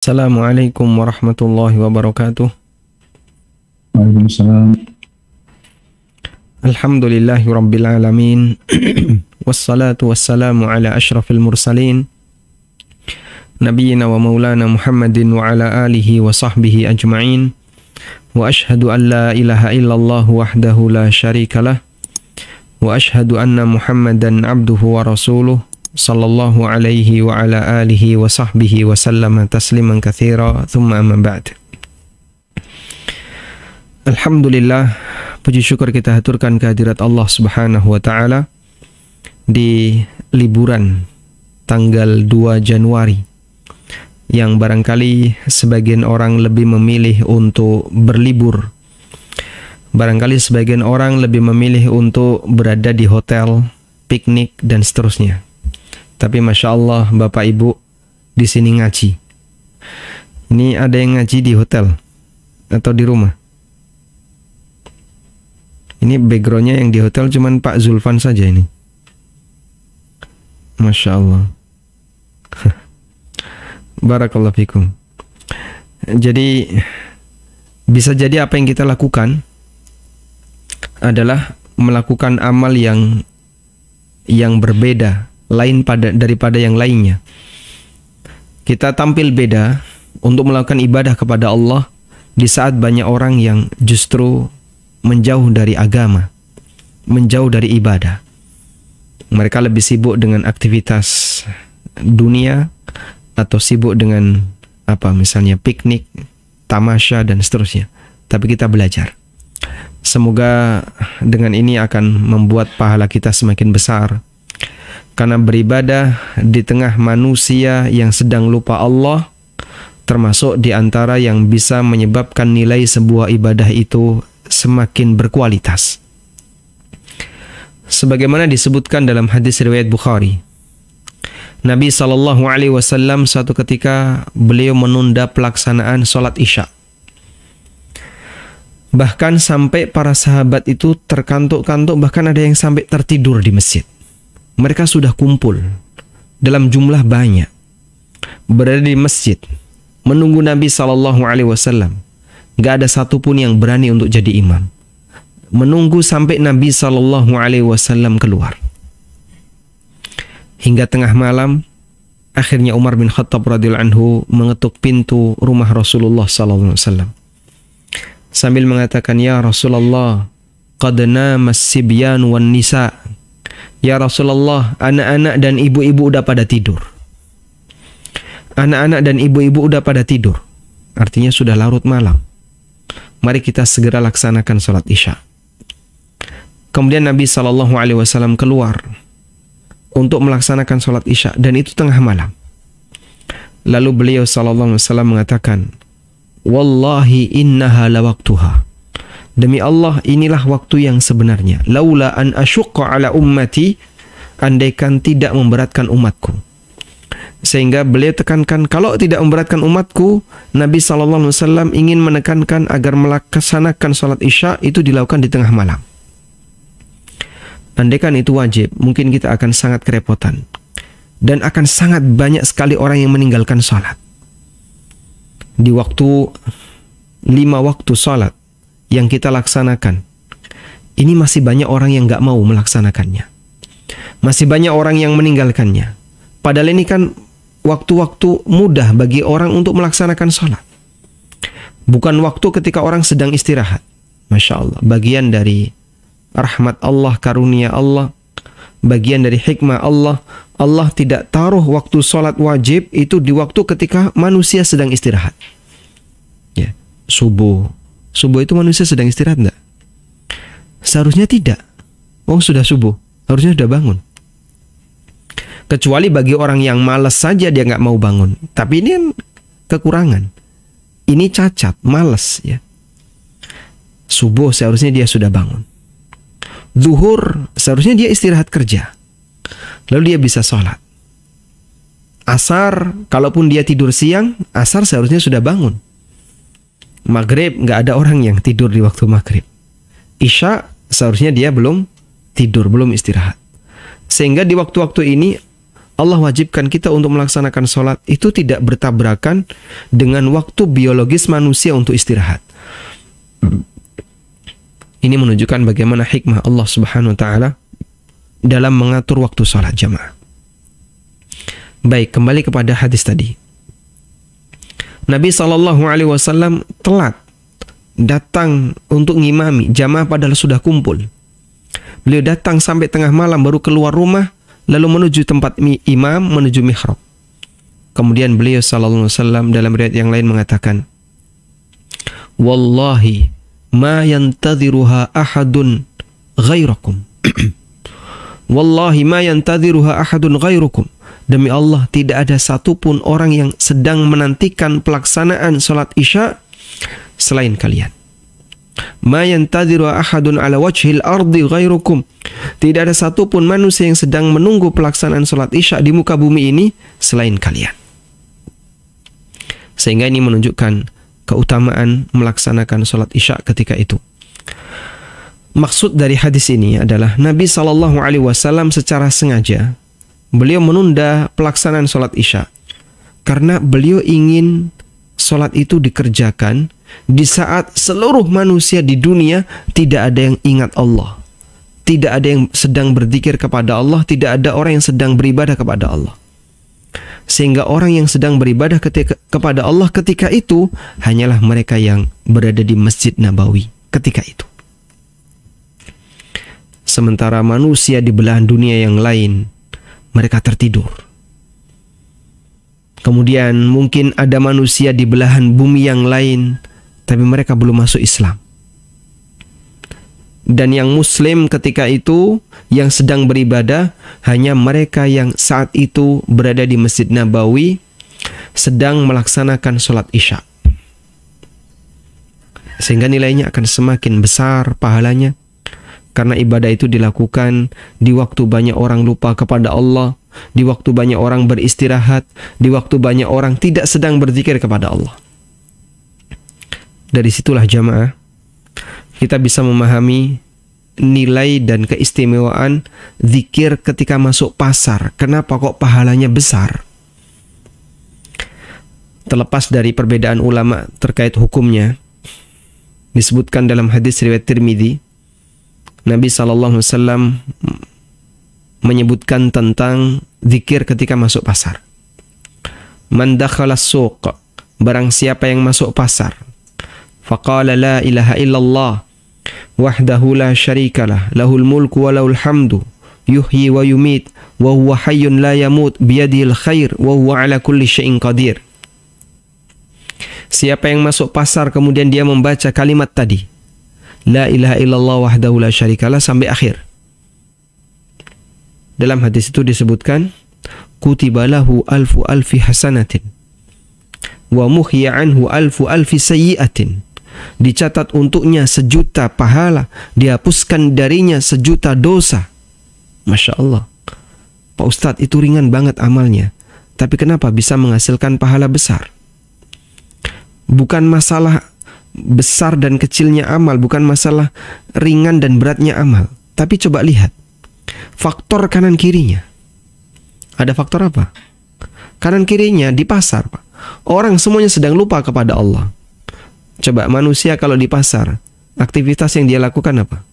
Assalamualaikum warahmatullahi wabarakatuh. Waalaikumsalam. Alhamdulillahi rabbil alamin. Wassalatu wassalamu ala ashrafil mursalin nabiyyina wa maulana Muhammadin wa ala alihi wa sahbihi ajma'in. Wa ashhadu an la ilaha illallah wahdahu la syarikalah. Wa ashhadu anna Muhammadan abduhu wa rasuluh sallallahu alaihi wa ala alihi wa sahbihi wa sallama tasliman katsira. Thumma amma ba'd. Alhamdulillah, puji syukur kita haturkan kehadirat Allah Subhanahu wa taala di liburan tanggal 2 Januari yang barangkali sebagian orang lebih memilih untuk berlibur. Barangkali sebagian orang lebih memilih untuk berada di hotel, piknik dan seterusnya. Tapi Masya Allah, Bapak Ibu di sini ngaji. Ini ada yang ngaji di hotel atau di rumah? Ini backgroundnya yang di hotel cuman Pak Zulfan saja ini. Masya Allah. Barakallahu fikum. Jadi bisa jadi apa yang kita lakukan adalah melakukan amal yang berbeda, lain daripada yang lainnya. Kita tampil beda untuk melakukan ibadah kepada Allah di saat banyak orang yang justru menjauh dari agama, menjauh dari ibadah. Mereka lebih sibuk dengan aktivitas dunia atau sibuk dengan misalnya piknik, tamasya dan seterusnya. Tapi kita belajar. Semoga dengan ini akan membuat pahala kita semakin besar. Karena beribadah di tengah manusia yang sedang lupa Allah termasuk di antara yang bisa menyebabkan nilai sebuah ibadah itu semakin berkualitas. Sebagaimana disebutkan dalam hadis riwayat Bukhari, Nabi SAW suatu ketika beliau menunda pelaksanaan sholat Isya. Bahkan sampai para sahabat itu terkantuk-kantuk, bahkan ada yang sampai tertidur di masjid. Mereka sudah kumpul dalam jumlah banyak, berada di masjid, menunggu Nabi SAW. Gak ada satupun yang berani untuk jadi imam. Menunggu sampai Nabi SAW keluar. Hingga tengah malam, akhirnya Umar bin Khattab radhiyallahu anhu mengetuk pintu rumah Rasulullah SAW. Sambil mengatakan, "Ya Rasulullah, qad nama as-sibyan wan nisa." Ya Rasulullah, anak-anak dan ibu-ibu udah pada tidur. Anak-anak dan ibu-ibu udah pada tidur. Artinya sudah larut malam. Mari kita segera laksanakan sholat Isya. Kemudian Nabi SAW keluar untuk melaksanakan sholat Isya, dan itu tengah malam. Lalu beliau SAW mengatakan, "Wallahi innaha lawaktuha." Demi Allah, inilah waktu yang sebenarnya. Laula an asyuqqa ala ummati, andaikan tidak memberatkan umatku. Sehingga beliau tekankan, kalau tidak memberatkan umatku, Nabi SAW ingin menekankan agar melaksanakan sholat Isya itu dilakukan di tengah malam. Andaikan itu wajib, mungkin kita akan sangat kerepotan. Dan akan sangat banyak sekali orang yang meninggalkan sholat. Di waktu 5 waktu sholat yang kita laksanakan, ini masih banyak orang yang gak mau melaksanakannya. Masih banyak orang yang meninggalkannya. Padahal ini kan waktu-waktu mudah bagi orang untuk melaksanakan sholat. Bukan waktu ketika orang sedang istirahat. Masya Allah, bagian dari rahmat Allah, karunia Allah, bagian dari hikmah Allah. Allah tidak taruh waktu sholat wajib itu di waktu ketika manusia sedang istirahat. Ya, subuh itu manusia sedang istirahat enggak? Seharusnya tidak. Oh, sudah subuh, harusnya sudah bangun. Kecuali bagi orang yang malas saja dia nggak mau bangun. Tapi ini kan kekurangan. Ini cacat, malas ya. Subuh seharusnya dia sudah bangun. Zuhur seharusnya dia istirahat kerja. Lalu dia bisa sholat. Asar, kalaupun dia tidur siang, asar seharusnya sudah bangun. Maghrib, nggak ada orang yang tidur di waktu maghrib. Isya, seharusnya dia belum tidur, belum istirahat. Sehingga di waktu-waktu ini Allah wajibkan kita untuk melaksanakan sholat itu tidak bertabrakan dengan waktu biologis manusia untuk istirahat. Ini menunjukkan bagaimana hikmah Allah Subhanahu wa Ta'ala dalam mengatur waktu sholat jamaah. Baik, kembali kepada hadis tadi. Nabi SAW telat datang untuk ngimami jamaah padahal sudah kumpul. Beliau datang sampai tengah malam baru keluar rumah, lalu menuju tempat imam, menuju mihrab. Kemudian beliau SAW dalam riwayat yang lain mengatakan, Wallahi ma yantadhiruha ahadun ghairakum. Wallahi ma yantadhiruha ahadun ghairukum. Demi Allah, tidak ada satupun orang yang sedang menantikan pelaksanaan sholat isya selain kalian. Ma yantadhiru ahadun ala wajhil ardi ghairukum. Tidak ada satupun manusia yang sedang menunggu pelaksanaan sholat isya di muka bumi ini selain kalian. Sehingga ini menunjukkan keutamaan melaksanakan sholat isya ketika itu. Maksud dari hadis ini adalah Nabi SAW secara sengaja beliau menunda pelaksanaan sholat isya karena beliau ingin sholat itu dikerjakan di saat seluruh manusia di dunia tidak ada yang ingat Allah, tidak ada yang sedang berzikir kepada Allah, tidak ada orang yang sedang beribadah kepada Allah. Sehingga orang yang sedang beribadah kepada Allah ketika itu hanyalah mereka yang berada di Masjid Nabawi ketika itu. Sementara manusia di belahan dunia yang lain, mereka tertidur. Kemudian mungkin ada manusia di belahan bumi yang lain, tapi mereka belum masuk Islam. Dan yang muslim ketika itu, yang sedang beribadah, hanya mereka yang saat itu berada di Masjid Nabawi, sedang melaksanakan sholat isya. Sehingga nilainya akan semakin besar pahalanya, karena ibadah itu dilakukan di waktu banyak orang lupa kepada Allah, di waktu banyak orang beristirahat, di waktu banyak orang tidak sedang berzikir kepada Allah. Dari situlah jamaah, kita bisa memahami nilai dan keistimewaan zikir ketika masuk pasar. Kenapa kok pahalanya besar? Terlepas dari perbedaan ulama terkait hukumnya, disebutkan dalam hadis riwayat Tirmidzi, Nabi SAW menyebutkan tentang zikir ketika masuk pasar. Man dakhala as-suq, barang siapa yang masuk pasar, faqala la ilaha illallah wahdahu la syarikalah lahul mulku wa lahul hamdu yuhyi wa yumit wa huwa hayyun la yamut biyadihil khair wa huwa ala kulli syai'in qadir. Siapa yang masuk pasar kemudian dia membaca kalimat tadi, la ilaha illallah wahdahu la syarikalah, sampai akhir. Dalam hadis itu disebutkan, kutiba lahu alfu alfi hasanatin wa muhya anhu alfu alfi sayyiatin. Dicatat untuknya 1.000.000 pahala, dihapuskan darinya 1.000.000 dosa. Masya Allah, Pak Ustadz, itu ringan banget amalnya, tapi kenapa bisa menghasilkan pahala besar? Bukan masalah besar dan kecilnya amal, bukan masalah ringan dan beratnya amal, tapi coba lihat faktor kanan kirinya. Ada faktor apa? Kanan kirinya di pasar, Pak. Orang semuanya sedang lupa kepada Allah. Coba manusia kalau di pasar, aktivitas yang dia lakukan apa?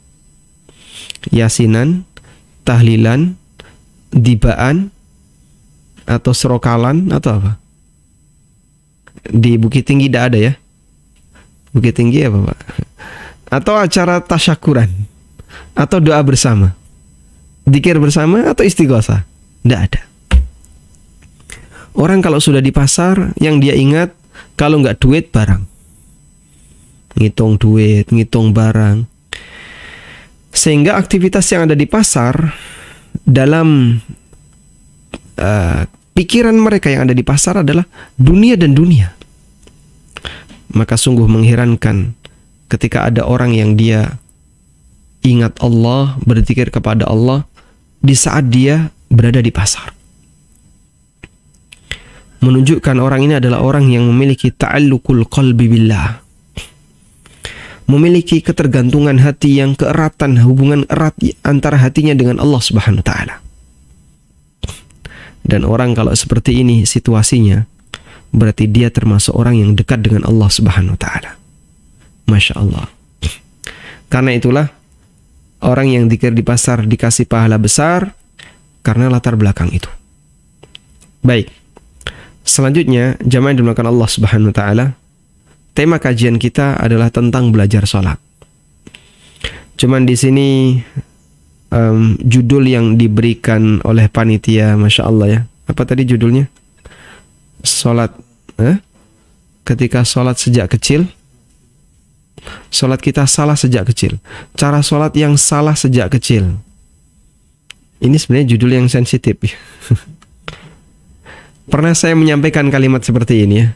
Yasinan, tahlilan, dibaan, atau serokalan, atau apa? Di Bukit Tinggi tidak ada ya? Bukit Tinggi apa, Pak? Atau acara tasyakuran, atau doa bersama, dzikir bersama, atau istighosah? Tidak ada. Orang kalau sudah di pasar, yang dia ingat kalau nggak duit, barang. Ngitung duit, ngitung barang. Sehingga aktivitas yang ada di pasar, dalam pikiran mereka yang ada di pasar adalah dunia dan dunia. Maka sungguh mengherankan ketika ada orang yang dia ingat Allah, berzikir kepada Allah di saat dia berada di pasar. Menunjukkan orang ini adalah orang yang memiliki ta'alluqul qalbi billah, memiliki ketergantungan hati yang keeratan, hubungan erat antara hatinya dengan Allah Subhanahu wa taala. Dan orang kalau seperti ini situasinya, berarti dia termasuk orang yang dekat dengan Allah Subhanahu wa taala. Masya Allah. Karena itulah orang yang dzikir di pasar dikasih pahala besar karena latar belakang itu. Baik. Selanjutnya, jamaah yang dimuliakan Allah Subhanahu wa taala, tema kajian kita adalah tentang belajar sholat. Cuman di sini judul yang diberikan oleh panitia, Masya Allah ya. Apa tadi judulnya? Sholat ketika sholat sejak kecil, sholat kita salah sejak kecil, cara sholat yang salah sejak kecil. Ini sebenarnya judul yang sensitif. Pernah saya menyampaikan kalimat seperti ini ya.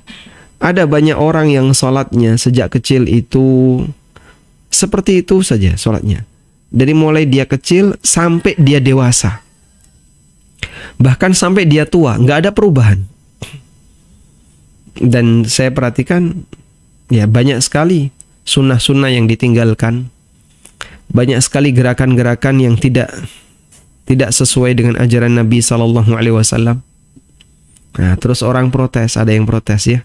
Ada banyak orang yang sholatnya sejak kecil itu seperti itu saja sholatnya. Dari mulai dia kecil sampai dia dewasa. Bahkan sampai dia tua, nggak ada perubahan. Dan saya perhatikan, ya banyak sekali sunnah-sunnah yang ditinggalkan. Banyak sekali gerakan-gerakan yang tidak sesuai dengan ajaran Nabi SAW. Nah, terus orang protes, ada yang protes ya.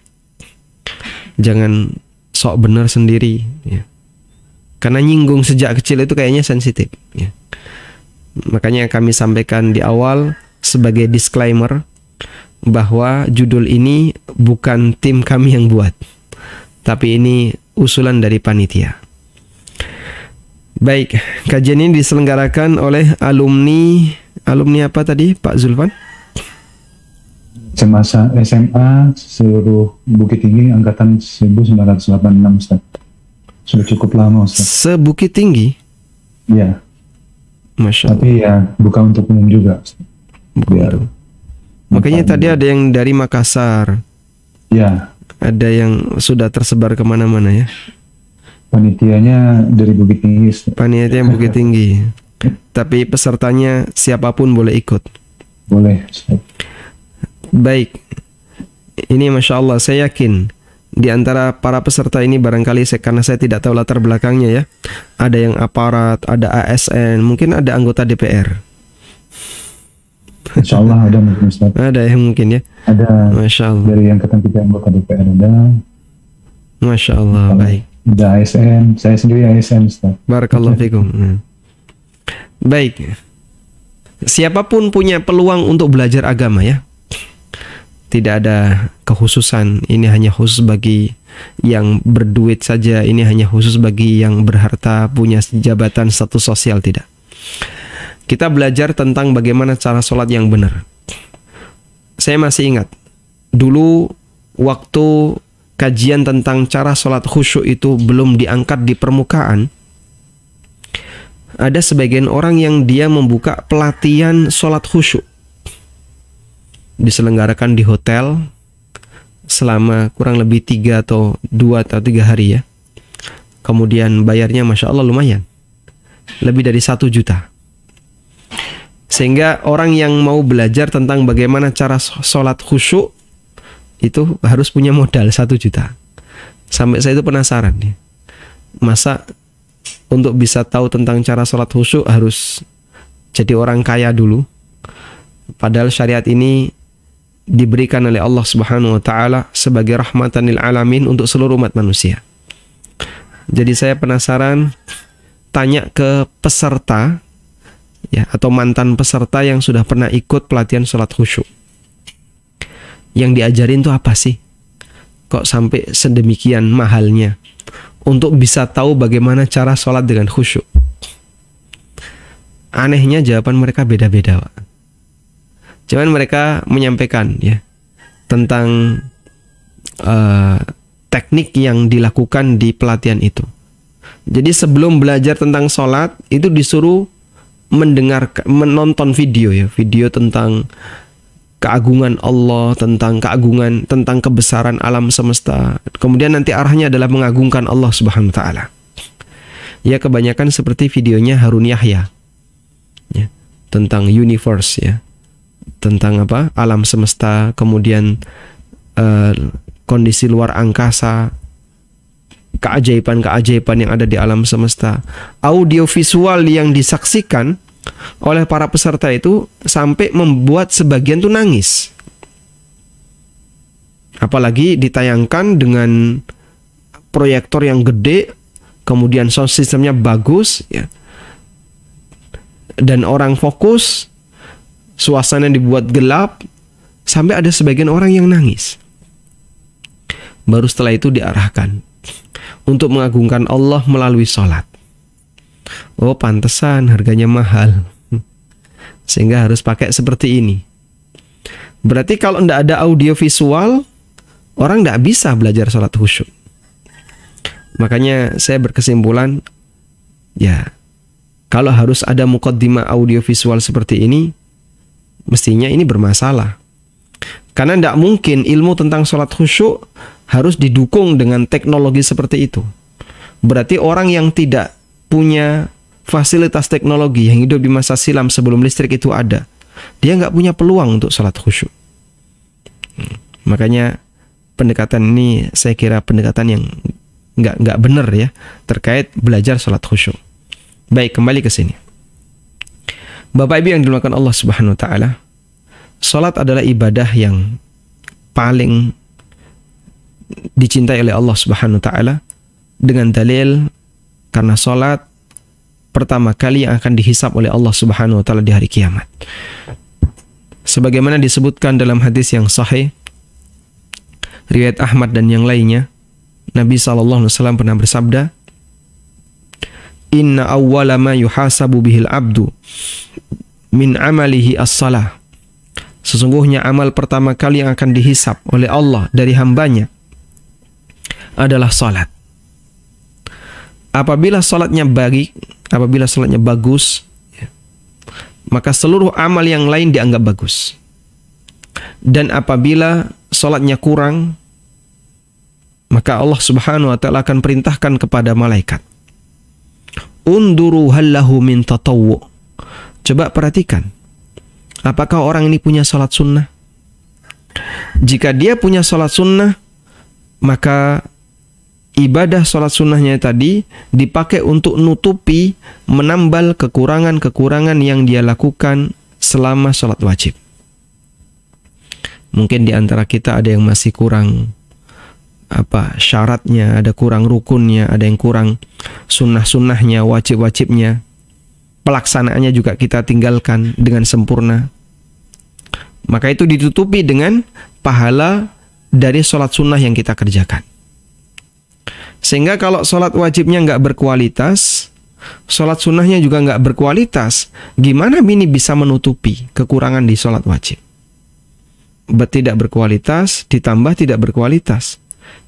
Jangan sok benar sendiri ya. Karena nyinggung sejak kecil itu kayaknya sensitif ya. Makanya kami sampaikan di awal sebagai disclaimer bahwa judul ini bukan tim kami yang buat, tapi ini usulan dari panitia. Baik, kajian ini diselenggarakan oleh alumni apa tadi Pak Zulfan? SMA seluruh Bukit Tinggi angkatan 1986 Ustaz. Sudah cukup lama Ustaz. Sebukit Tinggi? Iya. Masya Allah. Tapi ya bukan untuk umum juga. Biar makanya tadi ada yang dari Makassar. Ya. Ada yang sudah tersebar kemana-mana ya. Panitianya dari Bukit Tinggi Ustaz. Panitia Bukit Tinggi. Tapi pesertanya siapapun boleh ikut. Boleh Ustaz. Baik. Ini Masya Allah, saya yakin di antara para peserta ini barangkali karena saya tidak tahu latar belakangnya ya, ada yang aparat, ada ASN, mungkin ada anggota DPR. Insya Allah ada mungkin Ustaz. Ada yang mungkin ya. Ada. Masya Allah. Dari yang angkatan kita anggota DPR ada. Masya Allah. Baik. Ada ASN. Saya sendiri ASN Ustaz. Barakallahu fikum. Baik. Siapapun punya peluang untuk belajar agama ya. Tidak ada kekhususan, ini hanya khusus bagi yang berduit saja, ini hanya khusus bagi yang berharta, punya jabatan, status sosial, tidak. Kita belajar tentang bagaimana cara sholat yang benar. Saya masih ingat, dulu waktu kajian tentang cara sholat khusyuk itu belum diangkat di permukaan, ada sebagian orang yang dia membuka pelatihan sholat khusyuk. Diselenggarakan di hotel selama kurang lebih 2 atau 3 hari ya. Kemudian bayarnya Masya Allah lumayan, lebih dari 1 juta. Sehingga orang yang mau belajar tentang bagaimana cara sholat khusyuk itu harus punya modal 1 juta. Sampai saya itu penasaran ya, masa untuk bisa tahu tentang cara sholat khusyuk harus jadi orang kaya dulu? Padahal syariat ini diberikan oleh Allah Subhanahu wa taala sebagai rahmatan lil alamin untuk seluruh umat manusia. Jadi saya penasaran, tanya ke peserta ya, atau mantan peserta yang sudah pernah ikut pelatihan sholat khusyuk. Yang diajarin tuh apa sih? Kok sampai sedemikian mahalnya untuk bisa tahu bagaimana cara sholat dengan khusyuk? Anehnya jawaban mereka beda-beda, Pak. Cuman mereka menyampaikan ya tentang teknik yang dilakukan di pelatihan itu. Jadi sebelum belajar tentang sholat itu disuruh menonton video ya, video tentang keagungan Allah, tentang kebesaran alam semesta. Kemudian nanti arahnya adalah mengagungkan Allah Subhanahu wa taala. Ya kebanyakan seperti videonya Harun Yahya. Ya, tentang universe ya. Tentang apa? Alam semesta, kemudian kondisi luar angkasa, keajaiban-keajaiban yang ada di alam semesta. Audio visual yang disaksikan oleh para peserta itu sampai membuat sebagian tuh nangis. Apalagi ditayangkan dengan proyektor yang gede, kemudian sound systemnya bagus, ya. Dan orang fokus, suasana dibuat gelap, sampai ada sebagian orang yang nangis. Baru setelah itu diarahkan untuk mengagungkan Allah melalui sholat. Oh, pantesan harganya mahal, sehingga harus pakai seperti ini. Berarti kalau tidak ada audio visual, orang tidak bisa belajar sholat khusyuk. Makanya saya berkesimpulan, ya, kalau harus ada muqaddimah audio visual seperti ini, mestinya ini bermasalah. Karena tidak mungkin ilmu tentang sholat khusyuk harus didukung dengan teknologi seperti itu. Berarti orang yang tidak punya fasilitas teknologi, yang hidup di masa silam sebelum listrik itu ada, dia nggak punya peluang untuk sholat khusyuk. Makanya pendekatan ini saya kira pendekatan yang nggak benar ya terkait belajar sholat khusyuk. Baik, kembali ke sini. Bapak Ibu yang dimuliakan Allah Subhanahu Wa Taala, sholat adalah ibadah yang paling dicintai oleh Allah Subhanahu Wa Taala dengan dalil karena sholat pertama kali yang akan dihisab oleh Allah Subhanahu Wa Taala di hari kiamat. Sebagaimana disebutkan dalam hadis yang sahih riwayat Ahmad dan yang lainnya, Nabi SAW pernah bersabda, Inna awwala ma yuhasabu bihil abdu min amalihi as-salah. Sesungguhnya amal pertama kali yang akan dihisab oleh Allah dari hambanya adalah salat. Apabila salatnya baik, apabila salatnya bagus, maka seluruh amal yang lain dianggap bagus. Dan apabila salatnya kurang, maka Allah Subhanahu Wa Taala akan perintahkan kepada malaikat, unduru hallahu min tatawwu. Coba perhatikan, apakah orang ini punya salat sunnah? Jika dia punya salat sunnah, maka ibadah salat sunnahnya tadi dipakai untuk nutupi, menambal kekurangan-kekurangan yang dia lakukan selama salat wajib. Mungkin di antara kita ada yang masih kurang syaratnya, ada kurang rukunnya, ada yang kurang sunnah-sunnahnya, wajib-wajibnya. Pelaksanaannya juga kita tinggalkan dengan sempurna. Maka itu ditutupi dengan pahala dari sholat sunnah yang kita kerjakan. Sehingga kalau sholat wajibnya nggak berkualitas, sholat sunnahnya juga nggak berkualitas, gimana ini bisa menutupi kekurangan di sholat wajib? Tidak berkualitas ditambah tidak berkualitas,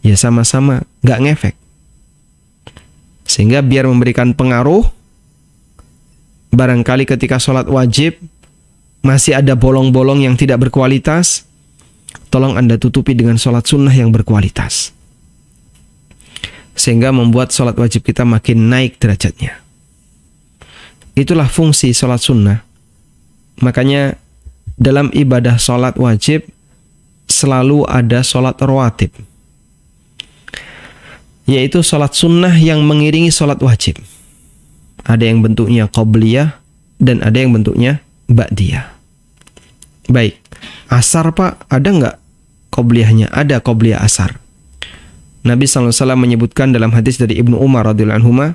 ya sama-sama nggak ngefek. Sehingga biar memberikan pengaruh, barangkali ketika sholat wajib masih ada bolong-bolong yang tidak berkualitas, tolong Anda tutupi dengan sholat sunnah yang berkualitas, sehingga membuat sholat wajib kita makin naik derajatnya. Itulah fungsi sholat sunnah. Makanya dalam ibadah sholat wajib selalu ada sholat rawatib, yaitu sholat sunnah yang mengiringi sholat wajib. Ada yang bentuknya qobliyah dan ada yang bentuknya ba'diyah. Baik, asar Pak, ada nggak qobliyahnya? Ada qobliyah asar. Nabi SAW menyebutkan dalam hadis dari Ibnu Umar radhiyallahu anhuma,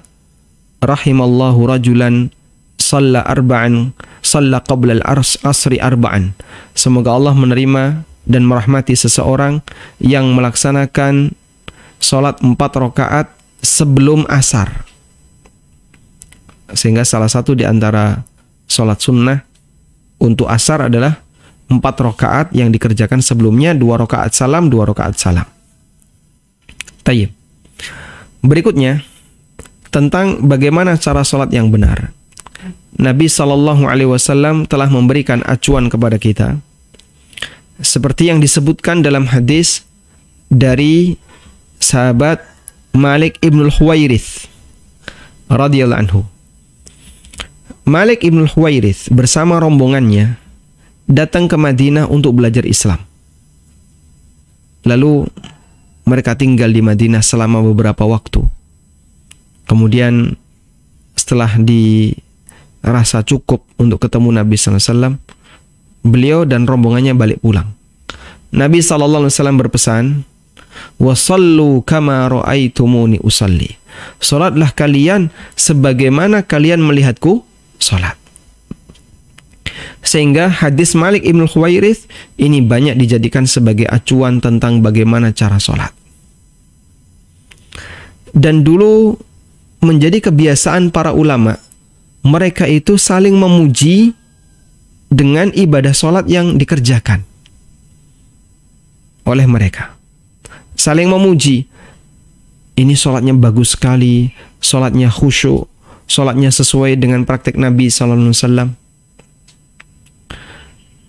rahimallahu rajulan shalla arba'an shalla qabla al-asri arba'an. Semoga Allah menerima dan merahmati seseorang yang melaksanakan sholat 4 rakaat sebelum asar. Sehingga salah satu di antara sholat sunnah untuk asar adalah 4 rakaat yang dikerjakan sebelumnya, 2 rakaat salam, 2 rakaat salam. Tayyib. Berikutnya tentang bagaimana cara sholat yang benar. Nabi SAW telah memberikan acuan kepada kita, seperti yang disebutkan dalam hadis dari sahabat Malik ibn al-Huwairith radhiyallahu anhu. Malik ibn al-Huwairith bersama rombongannya datang ke Madinah untuk belajar Islam. Lalu mereka tinggal di Madinah selama beberapa waktu. Kemudian setelah rasa cukup untuk ketemu Nabi SAW, beliau dan rombongannya balik pulang. Nabi SAW berpesan, "Wasallu kama ra'aitumuni usalli." Salatlah kalian sebagaimana kalian melihatku salat. Sehingga hadis Malik ibn Khuwairith ini banyak dijadikan sebagai acuan tentang bagaimana cara salat. Dan dulu menjadi kebiasaan para ulama, mereka itu saling memuji dengan ibadah salat yang dikerjakan oleh mereka. Saling memuji. Ini salatnya bagus sekali, salatnya khusyuk, salatnya sesuai dengan praktek Nabi SAW.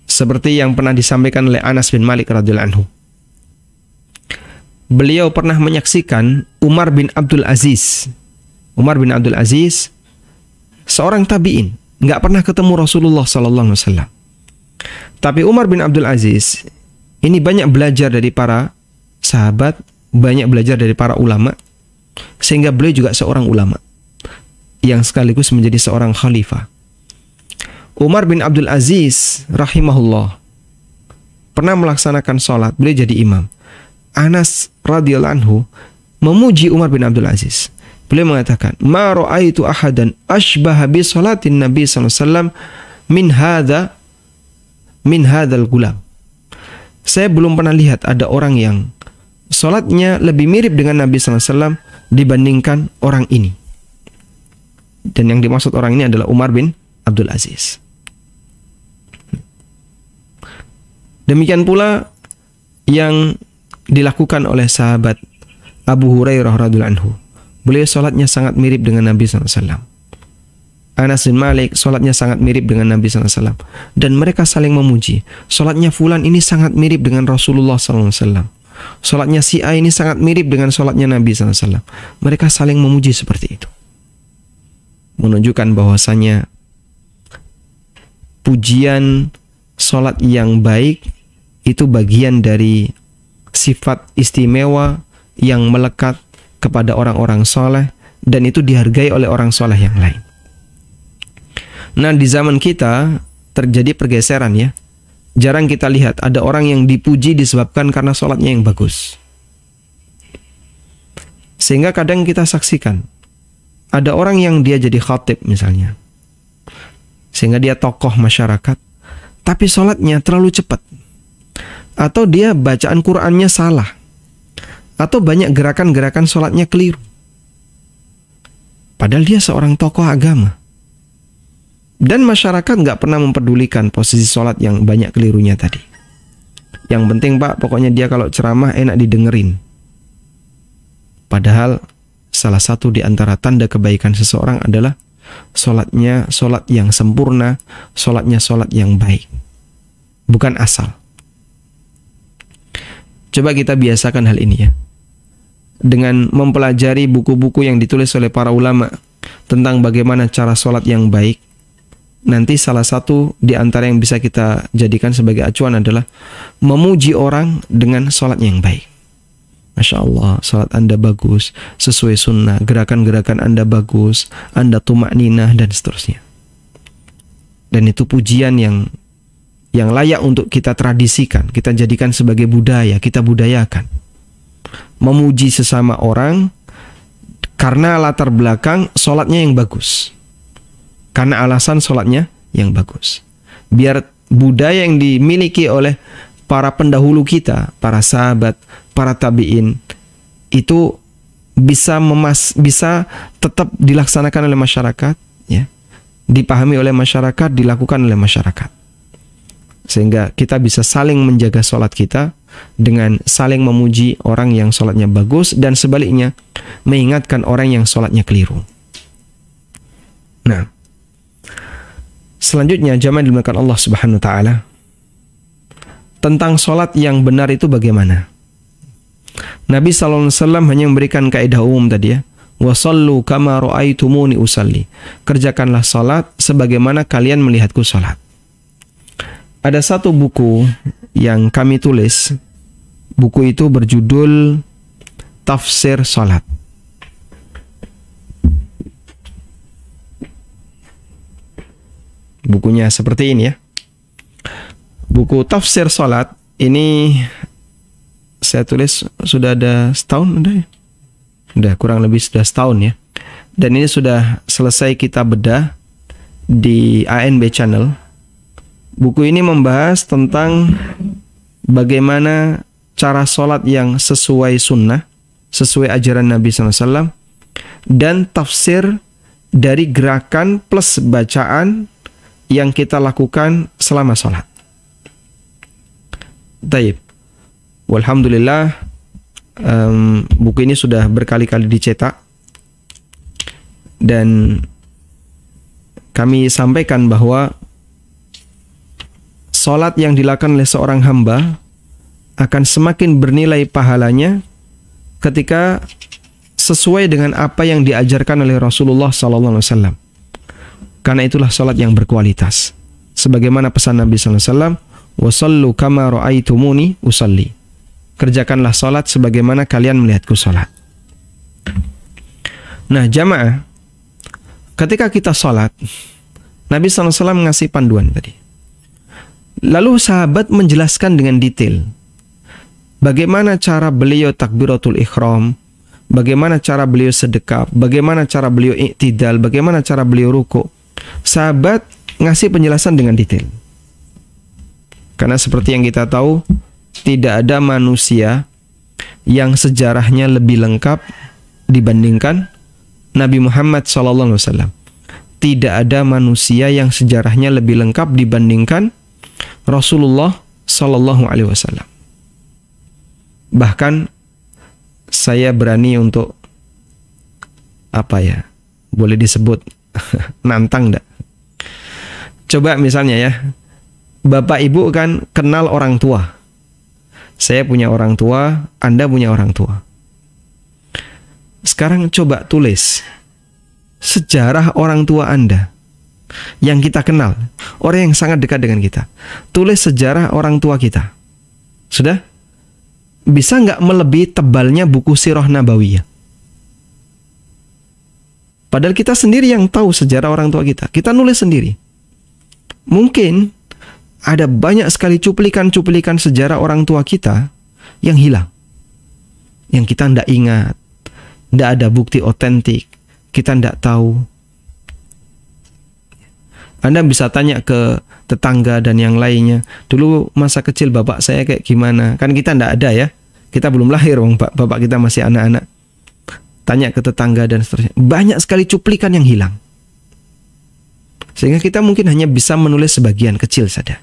Seperti yang pernah disampaikan oleh Anas bin Malik radhiyallahu anhu. Beliau pernah menyaksikan Umar bin Abdul Aziz. Umar bin Abdul Aziz seorang tabi'in, nggak pernah ketemu Rasulullah SAW. Tapi Umar bin Abdul Aziz ini banyak belajar dari para sahabat, banyak belajar dari para ulama, sehingga beliau juga seorang ulama yang sekaligus menjadi seorang khalifah. Umar bin Abdul Aziz rahimahullah pernah melaksanakan sholat, beliau jadi imam. Anas radhiyallahu anhu memuji Umar bin Abdul Aziz. Beliau mengatakan, "Ma ra'aitu ahadan ashbaha bi salatin Nabi sallallahu alaihi wasallam min hadzal gulam." Saya belum pernah lihat ada orang yang salatnya lebih mirip dengan Nabi sallallahu alaihi wasallam dibandingkan orang ini. Dan yang dimaksud orang ini adalah Umar bin Abdul Aziz. Demikian pula yang dilakukan oleh sahabat Abu Hurairah radhiyallahu anhu. Beliau salatnya sangat mirip dengan Nabi SAW. Anas bin Malik salatnya sangat mirip dengan Nabi SAW. Dan mereka saling memuji. Salatnya fulan ini sangat mirip dengan Rasulullah SAW. Salatnya si A ini sangat mirip dengan salatnya Nabi SAW. Mereka saling memuji seperti itu. Menunjukkan bahwasanya pujian salat yang baik itu bagian dari sifat istimewa yang melekat kepada orang-orang soleh, dan itu dihargai oleh orang soleh yang lain. Nah, di zaman kita terjadi pergeseran ya. Jarang kita lihat ada orang yang dipuji disebabkan karena sholatnya yang bagus. Sehingga kadang kita saksikan ada orang yang dia jadi khatib misalnya, sehingga dia tokoh masyarakat, tapi sholatnya terlalu cepat, atau dia bacaan Qur'annya salah, atau banyak gerakan-gerakan sholatnya keliru. Padahal dia seorang tokoh agama. Dan masyarakat nggak pernah memperdulikan posisi sholat yang banyak kelirunya tadi. Yang penting Pak, pokoknya dia kalau ceramah enak didengerin. Padahal salah satu di antara tanda kebaikan seseorang adalah sholatnya sholat yang sempurna, sholatnya sholat yang baik. Bukan asal. Coba kita biasakan hal ini ya. Dengan mempelajari buku-buku yang ditulis oleh para ulama tentang bagaimana cara sholat yang baik, nanti salah satu di antara yang bisa kita jadikan sebagai acuan adalah memuji orang dengan sholat yang baik. Masya Allah, sholat Anda bagus, sesuai sunnah, gerakan-gerakan Anda bagus, Anda tumakninah, dan seterusnya. Dan itu pujian yang layak untuk kita tradisikan, kita jadikan sebagai budaya, kita budayakan. Memuji sesama orang karena latar belakang sholatnya yang bagus, karena alasan sholatnya yang bagus. Biar budaya yang dimiliki oleh para pendahulu kita, para sahabat, para tabi'in, itu bisa tetap dilaksanakan oleh masyarakat, ya, dipahami oleh masyarakat, dilakukan oleh masyarakat. Sehingga kita bisa saling menjaga sholat kita dengan saling memuji orang yang sholatnya bagus, dan sebaliknya mengingatkan orang yang sholatnya keliru. Nah, selanjutnya jamaah dimuliakan Allah Subhanahu wa taala, tentang sholat yang benar itu bagaimana? Nabi sallallahu alaihi wasallam hanya memberikan kaidah umum tadi ya. Wasallu kama ra'aitumuni usalli. Kerjakanlah sholat sebagaimana kalian melihatku sholat. Ada satu buku yang kami tulis. Buku itu berjudul Tafsir Sholat. bukunya seperti ini ya. Buku tafsir salat ini saya tulis sudah ada setahun, udah kurang lebih sudah setahun ya. Dan ini sudah selesai kita bedah di ANB Channel. Buku ini membahas tentang bagaimana cara sholat yang sesuai sunnah, sesuai ajaran Nabi SAW, dan tafsir dari gerakan plus bacaan yang kita lakukan selama sholat. Taib. Walhamdulillah, buku ini sudah berkali-kali dicetak, dan kami sampaikan bahwa sholat yang dilakukan oleh seorang hamba akan semakin bernilai pahalanya ketika sesuai dengan apa yang diajarkan oleh Rasulullah SAW. Karena itulah sholat yang berkualitas. Sebagaimana pesan Nabi SAW, "Wasallu kama ra'aitumuni usalli." Kerjakanlah sholat sebagaimana kalian melihatku sholat. Nah jamaah, ketika kita sholat, Nabi SAW ngasih panduan tadi. Lalu sahabat menjelaskan dengan detail bagaimana cara beliau takbiratul ihram, bagaimana cara beliau sedekap, bagaimana cara beliau i'tidal, bagaimana cara beliau ruku. Sahabat ngasih penjelasan dengan detail. Karena seperti yang kita tahu, tidak ada manusia yang sejarahnya lebih lengkap dibandingkan Nabi Muhammad SAW. Tidak ada manusia yang sejarahnya lebih lengkap dibandingkan Rasulullah SAW. Bahkan saya berani untuk boleh disebut nantang enggak? Coba misalnya ya, Bapak Ibu kan kenal orang tua. Saya punya orang tua, Anda punya orang tua. Sekarang coba tulis sejarah orang tua Anda yang kita kenal, orang yang sangat dekat dengan kita. Tulis sejarah orang tua kita. Sudah? Bisa nggak melebihi tebalnya buku Sirah Nabawiyah? Padahal kita sendiri yang tahu sejarah orang tua kita. Kita nulis sendiri. Mungkin ada banyak sekali cuplikan-cuplikan sejarah orang tua kita yang hilang. Yang kita tidak ingat. Tidak ada bukti otentik. Kita tidak tahu. Anda bisa tanya ke tetangga dan yang lainnya. Dulu masa kecil bapak saya kayak gimana? Kan kita tidak ada ya. Kita belum lahir, bapak kita masih anak-anak. Tanya ke tetangga dan seterusnya. Banyak sekali cuplikan yang hilang. Sehingga kita mungkin hanya bisa menulis sebagian kecil saja.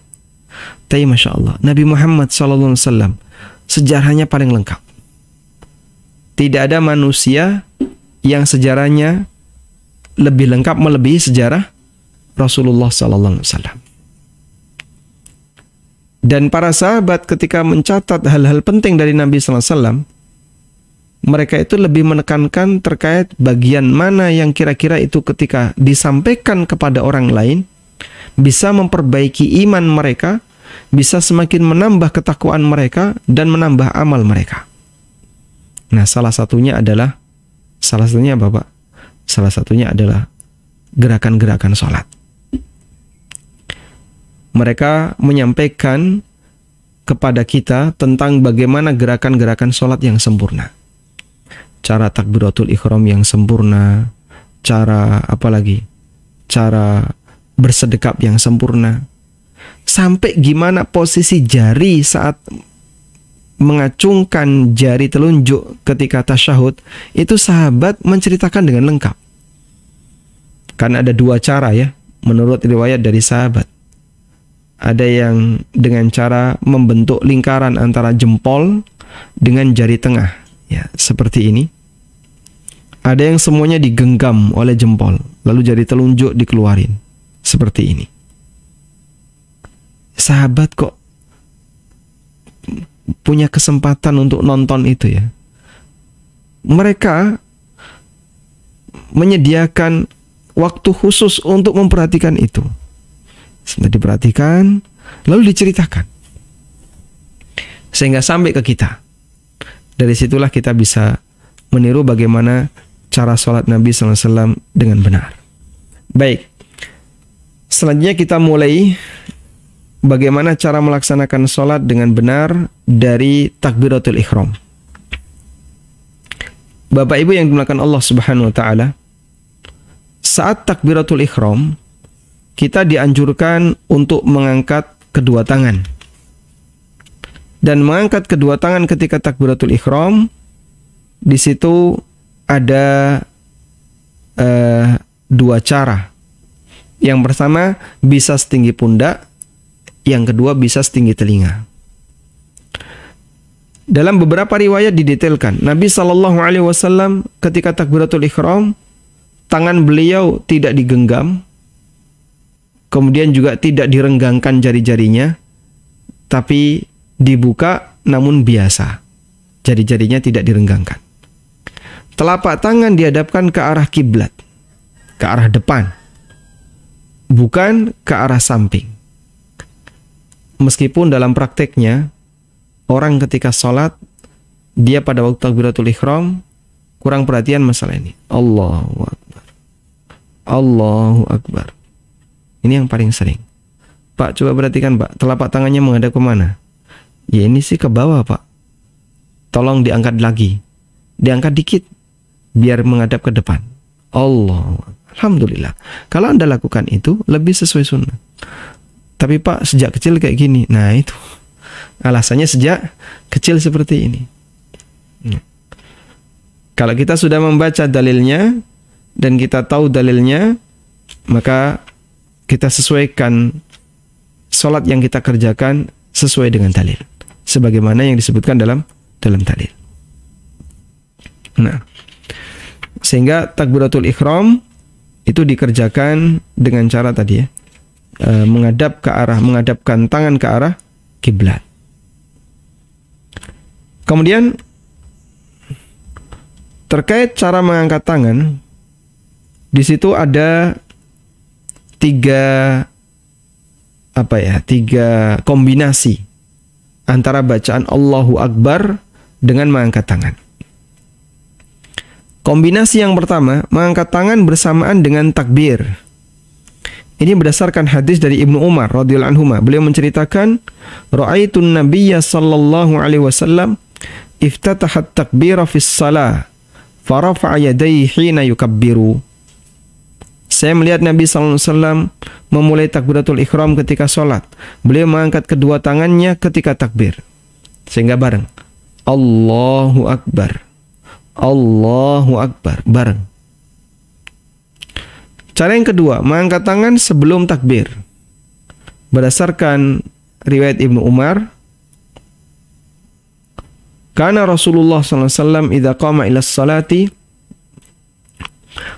Tapi Masya Allah, Nabi Muhammad SAW sejarahnya paling lengkap. Tidak ada manusia yang sejarahnya lebih lengkap melebihi sejarah Rasulullah SAW. Dan para sahabat ketika mencatat hal-hal penting dari Nabi SAW, mereka itu lebih menekankan terkait bagian mana yang kira-kira itu ketika disampaikan kepada orang lain bisa memperbaiki iman mereka, bisa semakin menambah ketakwaan mereka dan menambah amal mereka. Nah, salah satunya adalah apa, Pak? Salah satunya adalah gerakan-gerakan sholat. Mereka menyampaikan kepada kita tentang bagaimana gerakan-gerakan sholat yang sempurna. Cara takbiratul ihram yang sempurna, cara bersedekap yang sempurna. Sampai gimana posisi jari saat mengacungkan jari telunjuk ketika tasyahud, itu sahabat menceritakan dengan lengkap. Karena ada dua cara ya, menurut riwayat dari sahabat. Ada yang dengan cara membentuk lingkaran antara jempol dengan jari tengah, ya seperti ini. Ada yang semuanya digenggam oleh jempol, lalu jari telunjuk dikeluarin, seperti ini. Sahabat kok punya kesempatan untuk nonton itu ya. Mereka menyediakan waktu khusus untuk memperhatikan itu. Sudah diperhatikan, lalu diceritakan. Sehingga sampai ke kita. Dari situlah kita bisa meniru bagaimana cara sholat Nabi SAW dengan benar. Baik. Selanjutnya kita mulai bagaimana cara melaksanakan sholat dengan benar dari takbiratul ihram. Bapak Ibu yang dimuliakan Allah Subhanahu wa taala, saat takbiratul ihram kita dianjurkan untuk mengangkat kedua tangan. Dan mengangkat kedua tangan ketika takbiratul ihram, di situ ada dua cara. Yang pertama bisa setinggi pundak, yang kedua bisa setinggi telinga. Dalam beberapa riwayat didetailkan, Nabi SAW ketika takbiratul ihram, tangan beliau tidak digenggam, kemudian juga tidak direnggangkan jari-jarinya, tapi dibuka namun biasa. Jari-jarinya tidak direnggangkan. Telapak tangan dihadapkan ke arah kiblat, ke arah depan, bukan ke arah samping. Meskipun dalam prakteknya, orang ketika sholat, dia pada waktu takbiratul ihram kurang perhatian masalah ini. Allahu Akbar, Allahu Akbar. Ini yang paling sering. Pak, coba perhatikan Pak, telapak tangannya menghadap kemana? Ya ini sih ke bawah Pak. Tolong diangkat lagi. Diangkat dikit, biar menghadap ke depan. Allah, alhamdulillah. Kalau Anda lakukan itu, lebih sesuai sunnah. Tapi Pak, sejak kecil kayak gini. Nah itu, alasannya sejak kecil seperti ini. Kalau kita sudah membaca dalilnya, dan kita tahu dalilnya, maka kita sesuaikan sholat yang kita kerjakan sesuai dengan dalil, sebagaimana yang disebutkan dalam dalil. Nah, sehingga takbiratul ihram itu dikerjakan dengan cara tadi ya, menghadapkan tangan ke arah kiblat. Kemudian terkait cara mengangkat tangan, di situ ada tiga kombinasi antara bacaan Allahu Akbar dengan mengangkat tangan. Kombinasi yang pertama, mengangkat tangan bersamaan dengan takbir. Ini berdasarkan hadis dari Ibnu Umar radhiyallahu anhu. Beliau menceritakan, "Ra'aitun Nabiyya sallallahu alaihi wasallam iftataha at-takbira fis shalah, fa rafa'a yadayhi hina yukabbiru." Saya melihat Nabi sallallahu alaihi wasallam memulai takbiratul ihram ketika sholat. Beliau mengangkat kedua tangannya ketika takbir. Sehingga bareng. Allahu Akbar, Allahu Akbar, bareng. Cara yang kedua, mengangkat tangan sebelum takbir. Berdasarkan riwayat Ibnu Umar, kana Rasulullah sallallahu alaihi wasallam idza qama ila sholati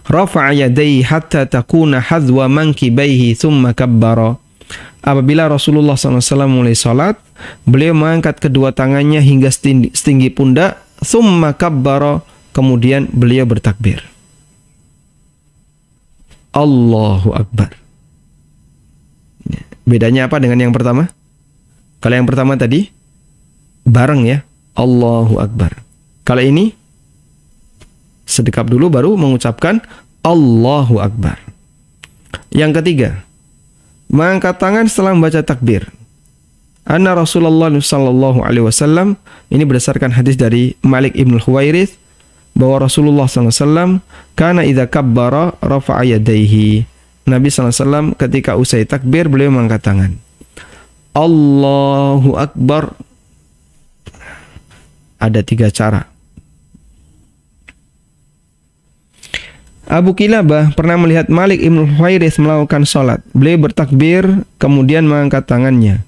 rafa'a yadayhi hatta takuna hadwa mankibaihi thumma kabbara. Apabila Rasulullah SAW mulai salat, beliau mengangkat kedua tangannya hingga setinggi pundak, thumma kabbara, kemudian beliau bertakbir. Allahu Akbar. Bedanya apa dengan yang pertama? Kalau yang pertama tadi bareng ya, Allahu Akbar. Kalau ini sedekap dulu baru mengucapkan Allahu Akbar. Yang ketiga, mengangkat tangan setelah membaca takbir. Anna Rasulullah sallallahu alaihi wasallam, ini berdasarkan hadis dari Malik ibn Huwairith, bahwa Rasulullah sallallahu alaihi wasallam kana idza kabbara rafa'a yadayhi. Nabi sallallahu alaihi wasallam ketika usai takbir beliau mengangkat tangan. Allahu Akbar. Ada tiga cara. Abu Kilabah pernah melihat Malik ibn Huwairith melakukan sholat. Beliau bertakbir, kemudian mengangkat tangannya.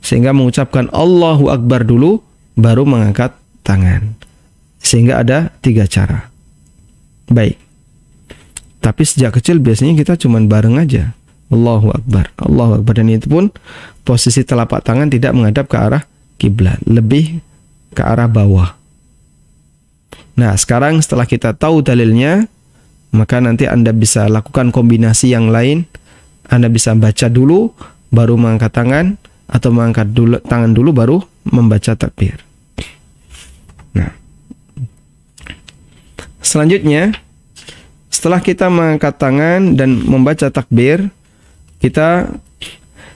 Sehingga mengucapkan Allahu Akbar dulu, baru mengangkat tangan. Sehingga ada tiga cara. Baik. Tapi sejak kecil biasanya kita cuma bareng aja. Allahu Akbar, Allahu Akbar. Dan itu pun posisi telapak tangan tidak menghadap ke arah kiblat, lebih ke arah bawah. Nah, sekarang setelah kita tahu dalilnya, maka nanti Anda bisa lakukan kombinasi yang lain. Anda bisa baca dulu, baru mengangkat tangan, atau mengangkat tangan dulu, baru membaca takbir. Nah, selanjutnya, setelah kita mengangkat tangan dan membaca takbir, kita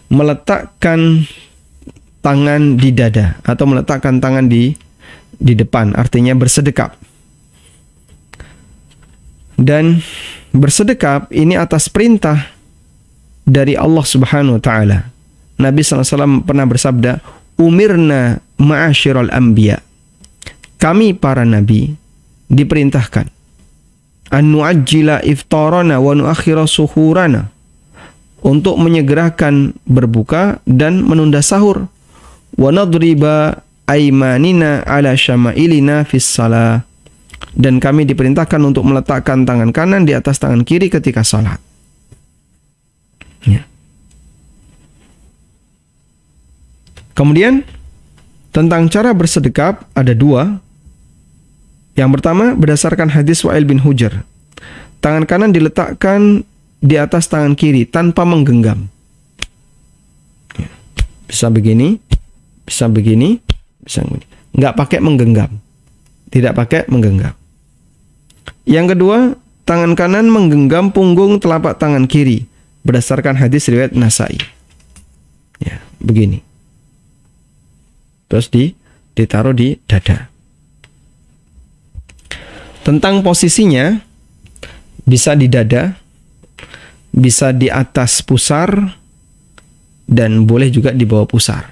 meletakkan tangan di dada atau meletakkan tangan di depan, artinya bersedekap. Dan bersedekap ini atas perintah dari Allah Subhanahu wa taala. Nabi SAW pernah bersabda, "Umirna ma'asyiral anbiya." Kami para nabi diperintahkan an nu'ajjila iftarana wa nu'akhkhira suhurana, untuk menyegerakan berbuka dan menunda sahur. Wa nadriba aymanina ala syama'ilina fis salah, dan kami diperintahkan untuk meletakkan tangan kanan di atas tangan kiri ketika salat. Ya. Kemudian tentang cara bersedekap ada dua. Yang pertama berdasarkan hadis Wa'il bin Hujr. Tangan kanan diletakkan di atas tangan kiri tanpa menggenggam. Ya. Bisa begini, bisa begini, bisa begini. Nggak pakai menggenggam. Tidak pakai menggenggam. Yang kedua, tangan kanan menggenggam punggung telapak tangan kiri berdasarkan hadis riwayat Nasai. Ya, begini. Terus ditaruh di dada. Tentang posisinya, bisa di dada, bisa di atas pusar, dan boleh juga di bawah pusar.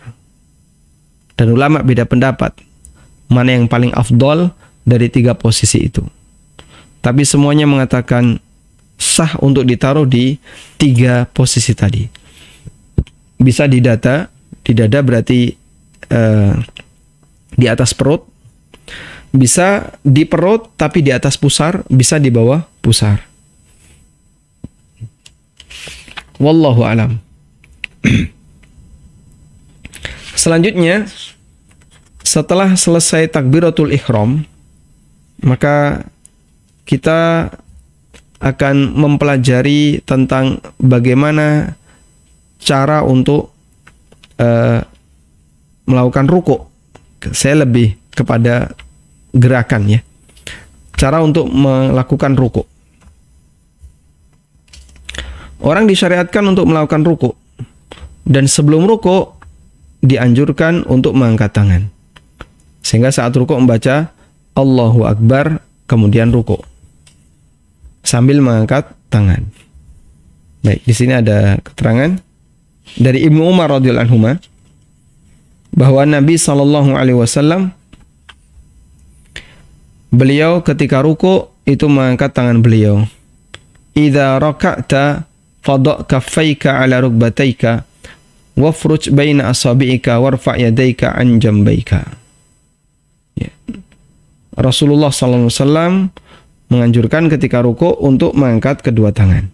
Dan ulama beda pendapat mana yang paling afdol dari tiga posisi itu. Tapi semuanya mengatakan sah untuk ditaruh di tiga posisi tadi. Bisa di dada berarti di atas perut. Bisa di perut tapi di atas pusar, bisa di bawah pusar. Wallahu alam. Selanjutnya, setelah selesai takbiratul ihram, maka kita akan mempelajari tentang bagaimana cara untuk melakukan ruku'. Saya lebih kepada gerakan ya. Cara untuk melakukan ruku'. Orang disyariatkan untuk melakukan ruku', dan sebelum ruku' dianjurkan untuk mengangkat tangan. Sehingga saat ruku' membaca Allahu Akbar, kemudian ruku' sambil mengangkat tangan. Baik, di sini ada keterangan dari Ibnu Umar radhiyallahu anhu bahwa Nabi SAW beliau ketika ruku' itu mengangkat tangan beliau. Idza raka'ta fadha' kaffayka 'ala rukbataika wafruj baina asabi'ika warfa' yadayka 'an jambayka. Ya. Rasulullah SAW menganjurkan ketika ruku' untuk mengangkat kedua tangan.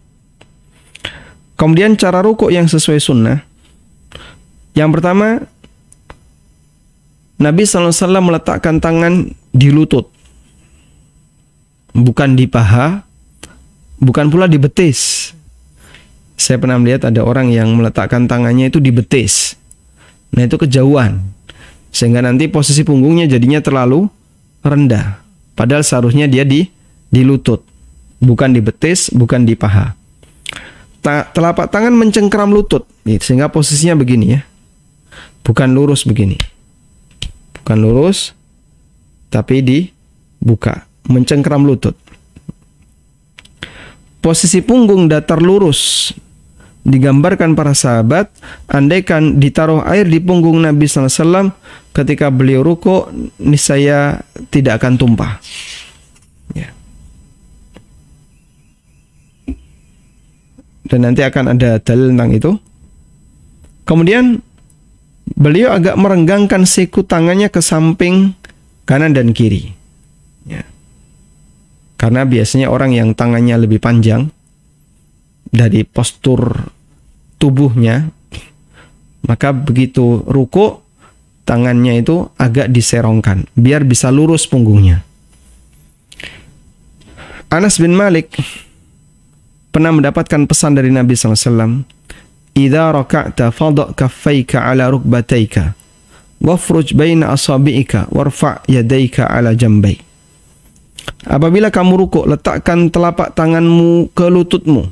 Kemudian cara ruku' yang sesuai sunnah. Yang pertama, Nabi SAW meletakkan tangan di lutut, bukan di paha, bukan pula di betis. Saya pernah melihat ada orang yang meletakkan tangannya itu di betis. Nah, itu kejauhan, sehingga nanti posisi punggungnya jadinya terlalu rendah. Padahal seharusnya dia di lutut, bukan di betis, bukan di paha. Telapak tangan mencengkeram lutut, sehingga posisinya begini ya, bukan lurus begini. Bukan lurus, tapi dibuka, mencengkeram lutut. Posisi punggung datar lurus digambarkan para sahabat, andaikan ditaruh air di punggung Nabi SAW ketika beliau ruku', niscaya tidak akan tumpah. Ya. Dan nanti akan ada dalil tentang itu. Kemudian beliau agak merenggangkan siku tangannya ke samping kanan dan kiri. Ya. Karena biasanya orang yang tangannya lebih panjang dari postur tubuhnya, maka begitu ruku', tangannya itu agak diserongkan biar bisa lurus punggungnya. Anas bin Malik pernah mendapatkan pesan dari Nabi SAW, "Idza raka'ta fadha' kaffayka 'ala rukbataika wafruj baina asabi'ika warfa' yadayka 'ala jambayk." Apabila kamu rukuk, letakkan telapak tanganmu ke lututmu.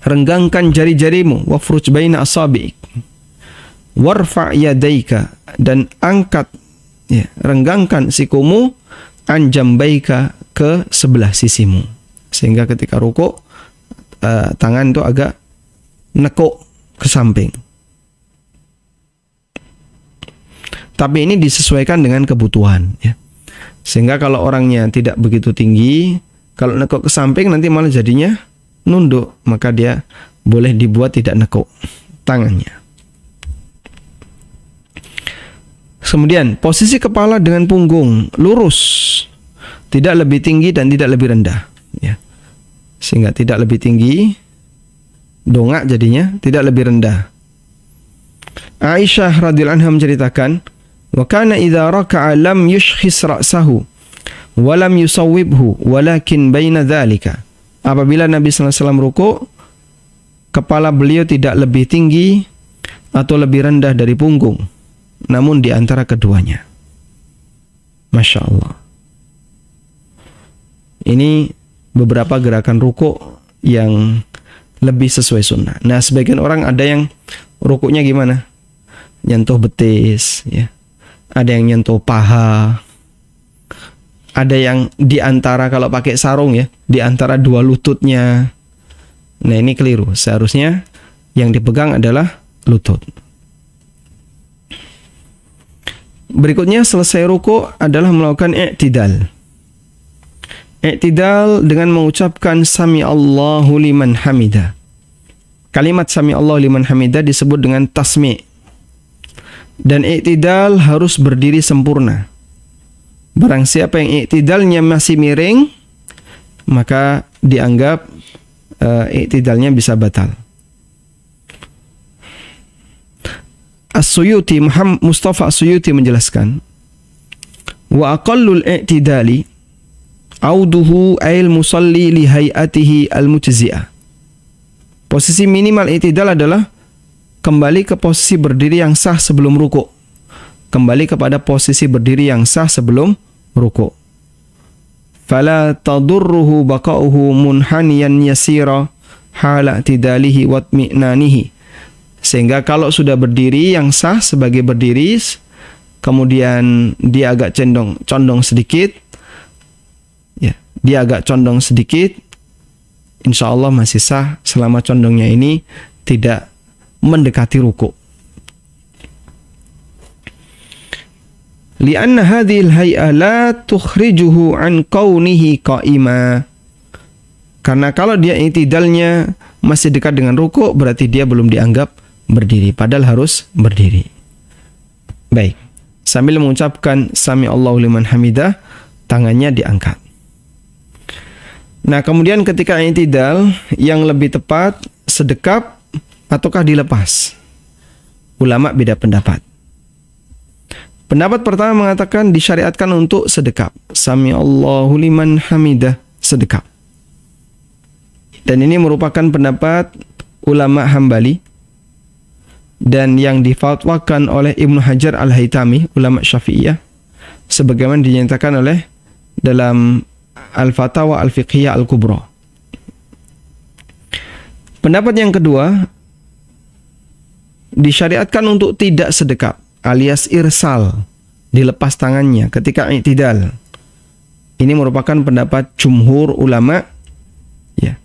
Renggangkan jari-jarimu, wafruj baina asabi'ik. Warfa' yadaika, dan angkat, ya, renggangkan sikumu, anjambaika, ke sebelah sisimu. Sehingga ketika rukuk, tangan itu agak nekuk ke samping. Tapi ini disesuaikan dengan kebutuhan, ya. Sehingga kalau orangnya tidak begitu tinggi, kalau nekuk ke samping nanti malah jadinya nunduk, maka dia boleh dibuat tidak nekuk tangannya. Kemudian posisi kepala dengan punggung lurus, tidak lebih tinggi dan tidak lebih rendah, ya. Sehingga tidak lebih tinggi, dongak jadinya, tidak lebih rendah. Aisyah radhiyallahu anha menceritakan, wa kana idza raka'a lam yushkhis ra'sahu wa lam yusawwibhu walakin baina dzalika. Apabila Nabi sallallahu alaihi wasallam rukuk, kepala beliau tidak lebih tinggi atau lebih rendah dari punggung, namun di antara keduanya. Masya Allah. Ini beberapa gerakan rukuk yang lebih sesuai sunnah. Nah, sebagian orang ada yang rukuknya gimana? Nyentuh betis, ya. Ada yang nyentuh paha. Ada yang di antara, kalau pakai sarung ya, di antara dua lututnya. Nah, ini keliru. Seharusnya yang dipegang adalah lutut. Berikutnya selesai rukuk adalah melakukan i'tidal. I'tidal dengan mengucapkan Sami Allahu liman hamidah. Kalimat Sami Allahu liman hamidah disebut dengan tasmi'. Dan i'tidal harus berdiri sempurna. Barang siapa yang i'tidalnya masih miring, maka dianggap i'tidalnya bisa batal. As-Suyuti, Muhammad Mustafa As-Suyuti menjelaskan, wa aqallul i'tidali auduhu ayil musalli li hayatihi al-mujzi'ah. Posisi minimal i'tidal adalah kembali ke posisi berdiri yang sah sebelum rukuk. Kembali kepada posisi berdiri yang sah sebelum rukuk. Fala tadurruhu baqa'uhu munhaniyan yasira hala i'tidalihi wa itmi'nanihi. Sehingga kalau sudah berdiri yang sah sebagai berdiri, kemudian dia agak condong sedikit, ya, dia agak condong sedikit, insya Allah masih sah selama condongnya ini tidak mendekati rukuk. Lianna hadhil hay'a la tukhrijuhu an kaunihi qa'ima. Karena kalau dia i'tidalnya masih dekat dengan rukuk, berarti dia belum dianggap berdiri, padahal harus berdiri. Baik, sambil mengucapkan Sami Allahu liman hamidah, tangannya diangkat. Nah, kemudian ketika i'tidal, yang lebih tepat sedekap ataukah dilepas? Ulama beda pendapat. Pendapat pertama mengatakan disyariatkan untuk sedekap. Sami Allahu liman hamidah, sedekap. Dan ini merupakan pendapat ulama Hambali dan yang difatwakan oleh Ibnu Hajar Al-Haytami, ulama Syafi'iyah, sebagaimana dinyatakan oleh dalam Al-Fatawa Al-Fiqhiyah Al-Kubra. Pendapat yang kedua, disyariatkan untuk tidak sedekap, alias irsal, dilepas tangannya ketika i'tidal. Ini merupakan pendapat jumhur ulama, ya.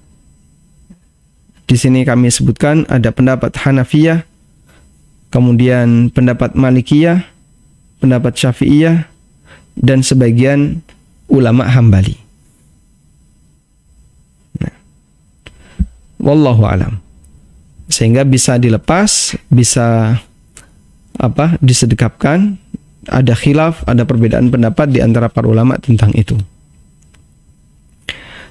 Di sini kami sebutkan ada pendapat Hanafiyah, kemudian pendapat Malikiyah, pendapat Syafi'iyah, dan sebagian ulama Hambali. Nah, wallahu alam. Sehingga bisa dilepas, bisa disedekapkan. Ada khilaf, ada perbedaan pendapat di antara para ulama tentang itu.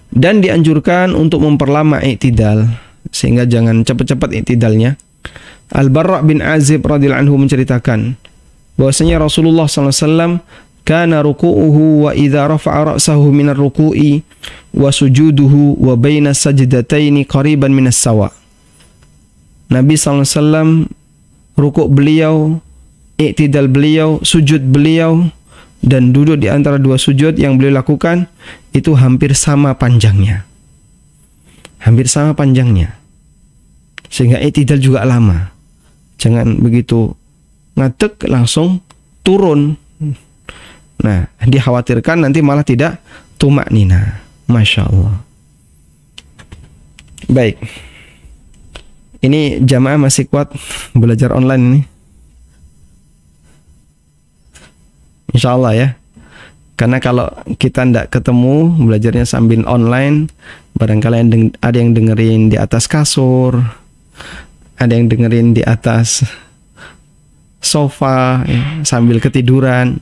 Dan dianjurkan untuk memperlama i'tidal, sehingga jangan cepat-cepat i'tidalnya. Al-Barra' bin Azib radhiyallahu anhu menceritakan bahwasanya Rasulullah SAW kana ruku'uhu wa idza rafa'a ra'sahu min ar-ruku'i wa sujuduhu wa baina sajdataini qariban min as-sawa. Nabi SAW rukuk beliau, i'tidal beliau, sujud beliau, dan duduk di antara dua sujud yang beliau lakukan itu hampir sama panjangnya. Hampir sama panjangnya. Sehingga i'tidal juga lama. Jangan begitu ngadeg langsung turun. Nah, dikhawatirkan nanti malah tidak tumaknina. Masya Allah. Baik. Ini jamaah masih kuat belajar online ini. Insya Allah ya. Karena kalau kita tidak ketemu belajarnya sambil online, barangkali ada yang dengerin di atas kasur, ada yang dengerin di atas sofa ya, sambil ketiduran.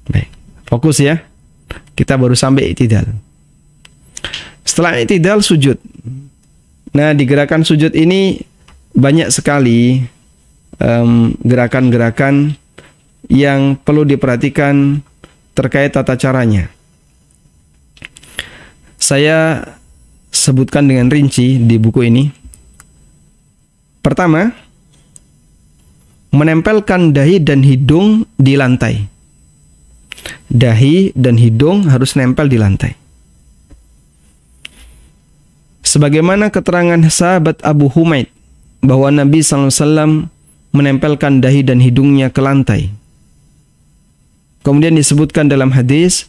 Baik, fokus ya. Kita baru sampai i'tidal. Setelah i'tidal sujud. Nah, di gerakan sujud ini banyak sekali gerakan-gerakan yang perlu diperhatikan terkait tata caranya. Saya sebutkan dengan rinci di buku ini. Pertama, menempelkan dahi dan hidung di lantai. Dahi dan hidung harus nempel di lantai. Sebagaimana keterangan sahabat Abu Humaid bahwa Nabi SAW menempelkan dahi dan hidungnya ke lantai. Kemudian disebutkan dalam hadis,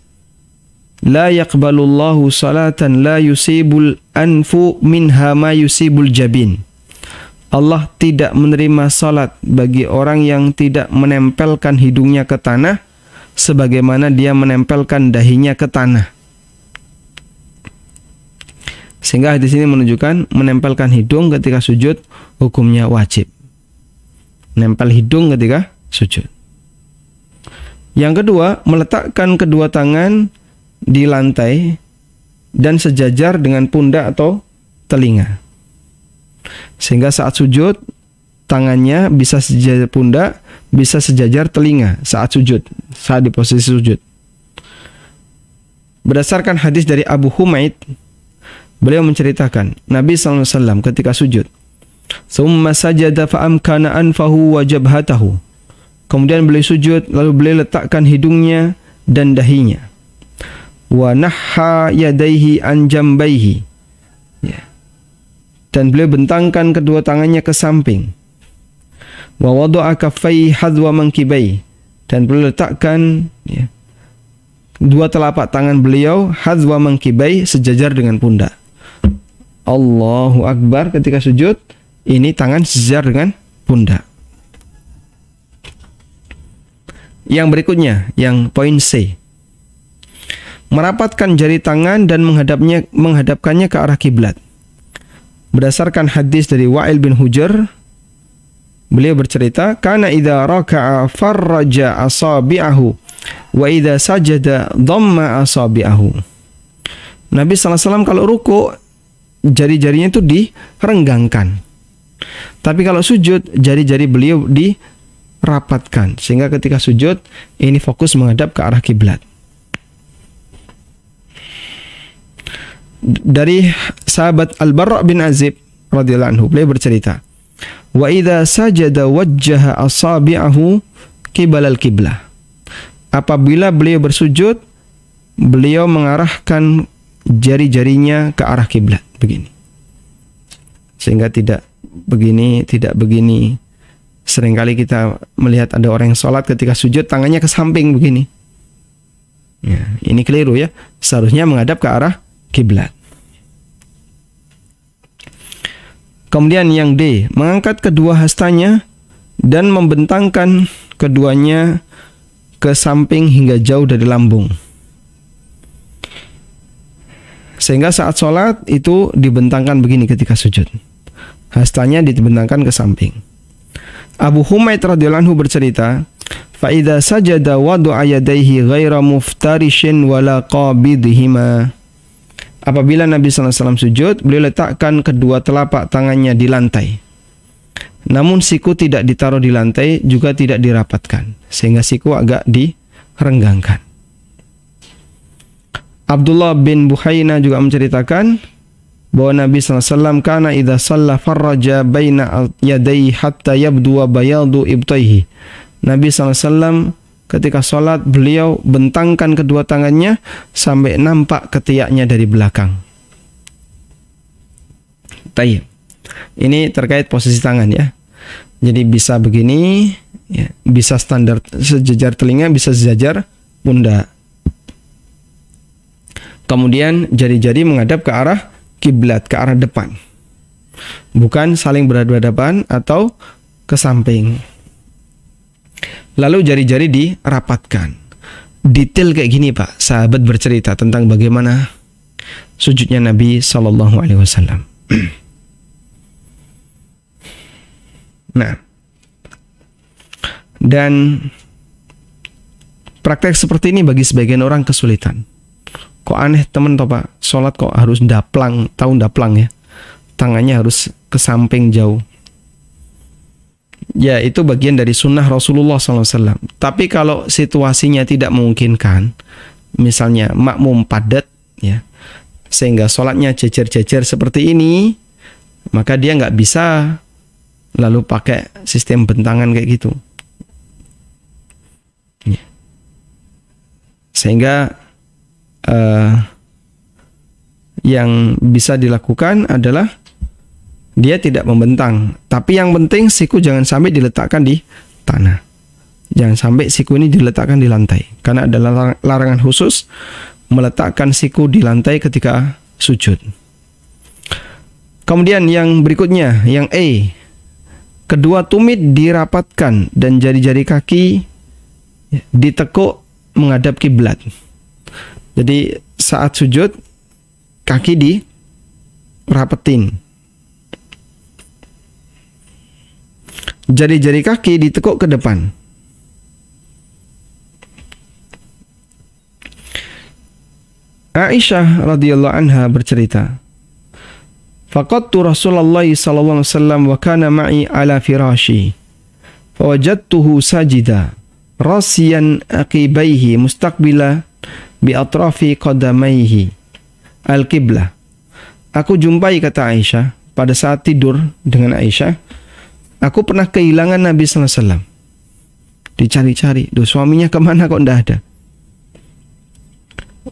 la yaqbalullahu salatan la yusibul anfu minha ma yusibul jabin. Allah tidak menerima salat bagi orang yang tidak menempelkan hidungnya ke tanah sebagaimana dia menempelkan dahinya ke tanah. Sehingga hadis ini menunjukkan menempelkan hidung ketika sujud hukumnya wajib. Nempel hidung ketika sujud. Yang kedua, meletakkan kedua tangan di lantai dan sejajar dengan pundak atau telinga. Sehingga saat sujud, tangannya bisa sejajar pundak, bisa sejajar telinga saat sujud, saat di posisi sujud. Berdasarkan hadis dari Abu Humaid, beliau menceritakan, Nabi SAW ketika sujud, "Tsumma sajada fa'amkana anfahu wa jabhatahu." Kemudian beliau sujud, lalu beliau letakkan hidungnya dan dahinya. Wa nahha yadaihi an jambaihi. Ya. Dan beliau bentangkan kedua tangannya ke samping. Wa wada'a kaffaihi hadwa mankibai. Dan beliau letakkan ya, dua telapak tangan beliau hadwa mankibai sejajar dengan pundak. Allahu Akbar ketika sujud, ini tangan sejajar dengan pundak. Yang berikutnya, yang poin C. Merapatkan jari tangan dan menghadapkannya ke arah kiblat. Berdasarkan hadis dari Wa'il bin Hujr, beliau bercerita, "Kana idza raka'a farraja asabi'ahu wa idza sajada dhamma asabi'ahu." Nabi SAW kalau ruku, jari-jarinya itu direnggangkan. Tapi kalau sujud, jari-jari beliau dirapatkan. Sehingga ketika sujud, ini fokus menghadap ke arah kiblat. Dari sahabat Al-Barra bin Azib radhiyallahu anhu, beliau bercerita, "Wa idza sajada wajjaha asabi'ahu qibalal qiblah." Apabila beliau bersujud, beliau mengarahkan jari-jarinya ke arah kiblat begini. Sehingga tidak begini, tidak begini. Seringkali kita melihat ada orang yang sholat ketika sujud tangannya ke samping begini. Ya, ini keliru ya. Seharusnya menghadap ke arah kiblat. Kemudian yang D, mengangkat kedua hastanya dan membentangkan keduanya ke samping hingga jauh dari lambung. Sehingga saat sholat itu dibentangkan begini ketika sujud. Hastanya dibentangkan ke samping. Abu Humaid radhiyallahu anhu bercerita, "Fa idza sajada wada'a yadayhi ghaira muftarishin wala qabidhima." Apabila Nabi SAW sujud, beliau letakkan kedua telapak tangannya di lantai. Namun siku tidak ditaruh di lantai, juga tidak dirapatkan, sehingga siku agak direnggangkan. Abdullah bin Buhaina juga menceritakan bahwa Nabi SAW kana idza shalla farraja baina yadayhi hatta yabdu bayadu ibtaihi. Nabi SAW ketika sholat beliau bentangkan kedua tangannya sampai nampak ketiaknya dari belakang. Tayyib. Ini terkait posisi tangan ya. Jadi bisa begini, ya, bisa standar sejajar telinga, bisa sejajar pundak. Kemudian jari-jari menghadap ke arah kiblat, ke arah depan. Bukan saling berhadapan atau ke samping. Lalu jari-jari dirapatkan. Detail kayak gini Pak, sahabat bercerita tentang bagaimana sujudnya Nabi SAW. Nah, dan praktek seperti ini bagi sebagian orang kesulitan. Kok aneh temen toh Pak, sholat kok harus daplang, tahu daplang ya, tangannya harus ke samping jauh. Ya itu bagian dari sunnah Rasulullah SAW. Tapi kalau situasinya tidak memungkinkan, misalnya makmum padat ya, sehingga sholatnya jejer-jejer seperti ini, maka dia nggak bisa lalu pakai sistem bentangan kayak gitu. Ya. Sehingga yang bisa dilakukan adalah dia tidak membentang, tapi yang penting siku jangan sampai diletakkan di tanah. Jangan sampai siku ini diletakkan di lantai, karena ada larangan khusus meletakkan siku di lantai ketika sujud. Kemudian yang berikutnya, yang E, kedua tumit dirapatkan dan jari-jari kaki ditekuk menghadap kiblat. Jadi saat sujud kaki dirapetin. Jari-jari kaki ditekuk ke depan. Aisyah radhiyallahu anha bercerita, faqadtu Rasulullah sallallahu alaihi wasallam wa kana ma'i ala firashi. Fawajadtuhu sajida rasiyan aqibaihi mustaqbila bi atrafi qadamaihi al-qiblah. Aku jumpai, kata Aisyah, pada saat tidur dengan Aisyah, aku pernah kehilangan Nabi sallallahu alaihi wasallam. Dicari-cari, suaminya kemana kok enggak ada.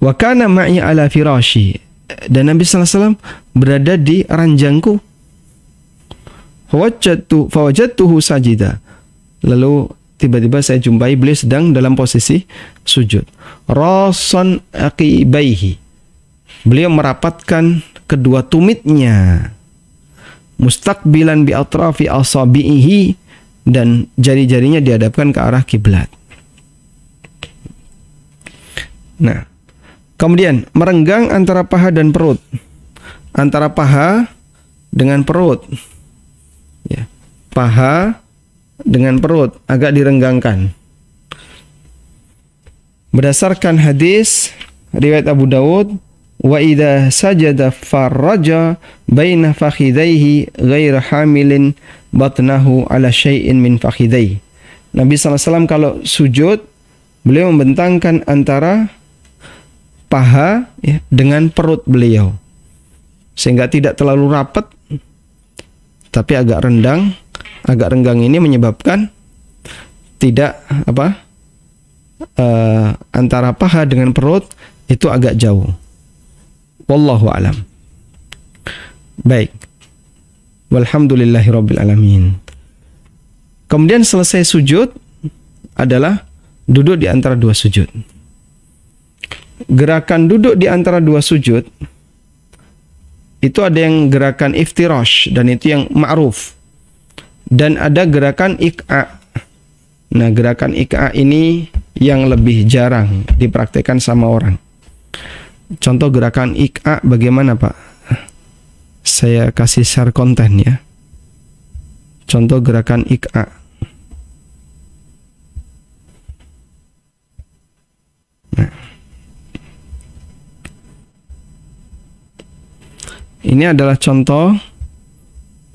Wa kana ma'i ala firashi, dan Nabi sallallahu alaihi wasallam berada di ranjangku. Fawajadtuhu sajida. Lalu tiba-tiba saya jumpai beliau sedang dalam posisi sujud. Rasan aqibaihi. Beliau merapatkan kedua tumitnya. Mustaqbilan bi atrafi asabihi, dan jari-jarinya dihadapkan ke arah kiblat. Nah, kemudian merenggang antara paha dan perut, antara paha dengan perut, ya, paha dengan perut agak direnggangkan. Berdasarkan hadis riwayat Abu Dawud, wa idza sajada farraja baina fakhidaihi ghaira hamilin batnahu ala syai'in min fakhidaihi. Nabi SAW kalau sujud, beliau membentangkan antara paha ya, dengan perut beliau, sehingga tidak terlalu rapat tapi agak rendang. Agak renggang ini menyebabkan tidak antara paha dengan perut itu agak jauh. Wallahu alam. Baik. Walhamdulillahirabbil alamin. Kemudian selesai sujud adalah duduk di antara dua sujud. Gerakan duduk di antara dua sujud itu ada yang gerakan iftirash, dan itu yang ma'ruf. Dan ada gerakan ik'a. Nah, gerakan ik'a ini yang lebih jarang dipraktikkan sama orang. Contoh gerakan ik'a bagaimana, Pak? Saya kasih share konten ya. Contoh gerakan ik'a. Nah. Ini adalah contoh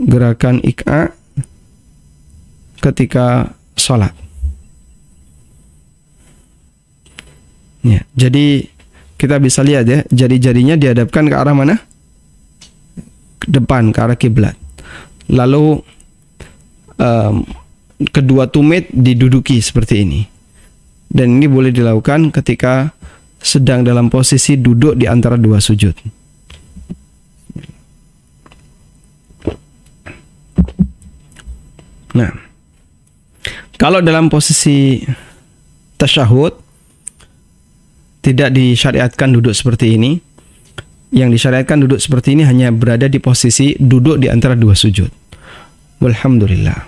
gerakan ik'a ketika sholat. Ya, jadi kita bisa lihat ya, jari-jarinya dihadapkan ke arah mana? Ke depan, ke arah kiblat. Lalu kedua tumit diduduki seperti ini. Dan ini boleh dilakukan ketika sedang dalam posisi duduk di antara dua sujud. Nah, kalau dalam posisi tasyahud tidak disyariatkan duduk seperti ini. Yang disyariatkan duduk seperti ini hanya berada di posisi duduk di antara dua sujud. Walhamdulillah.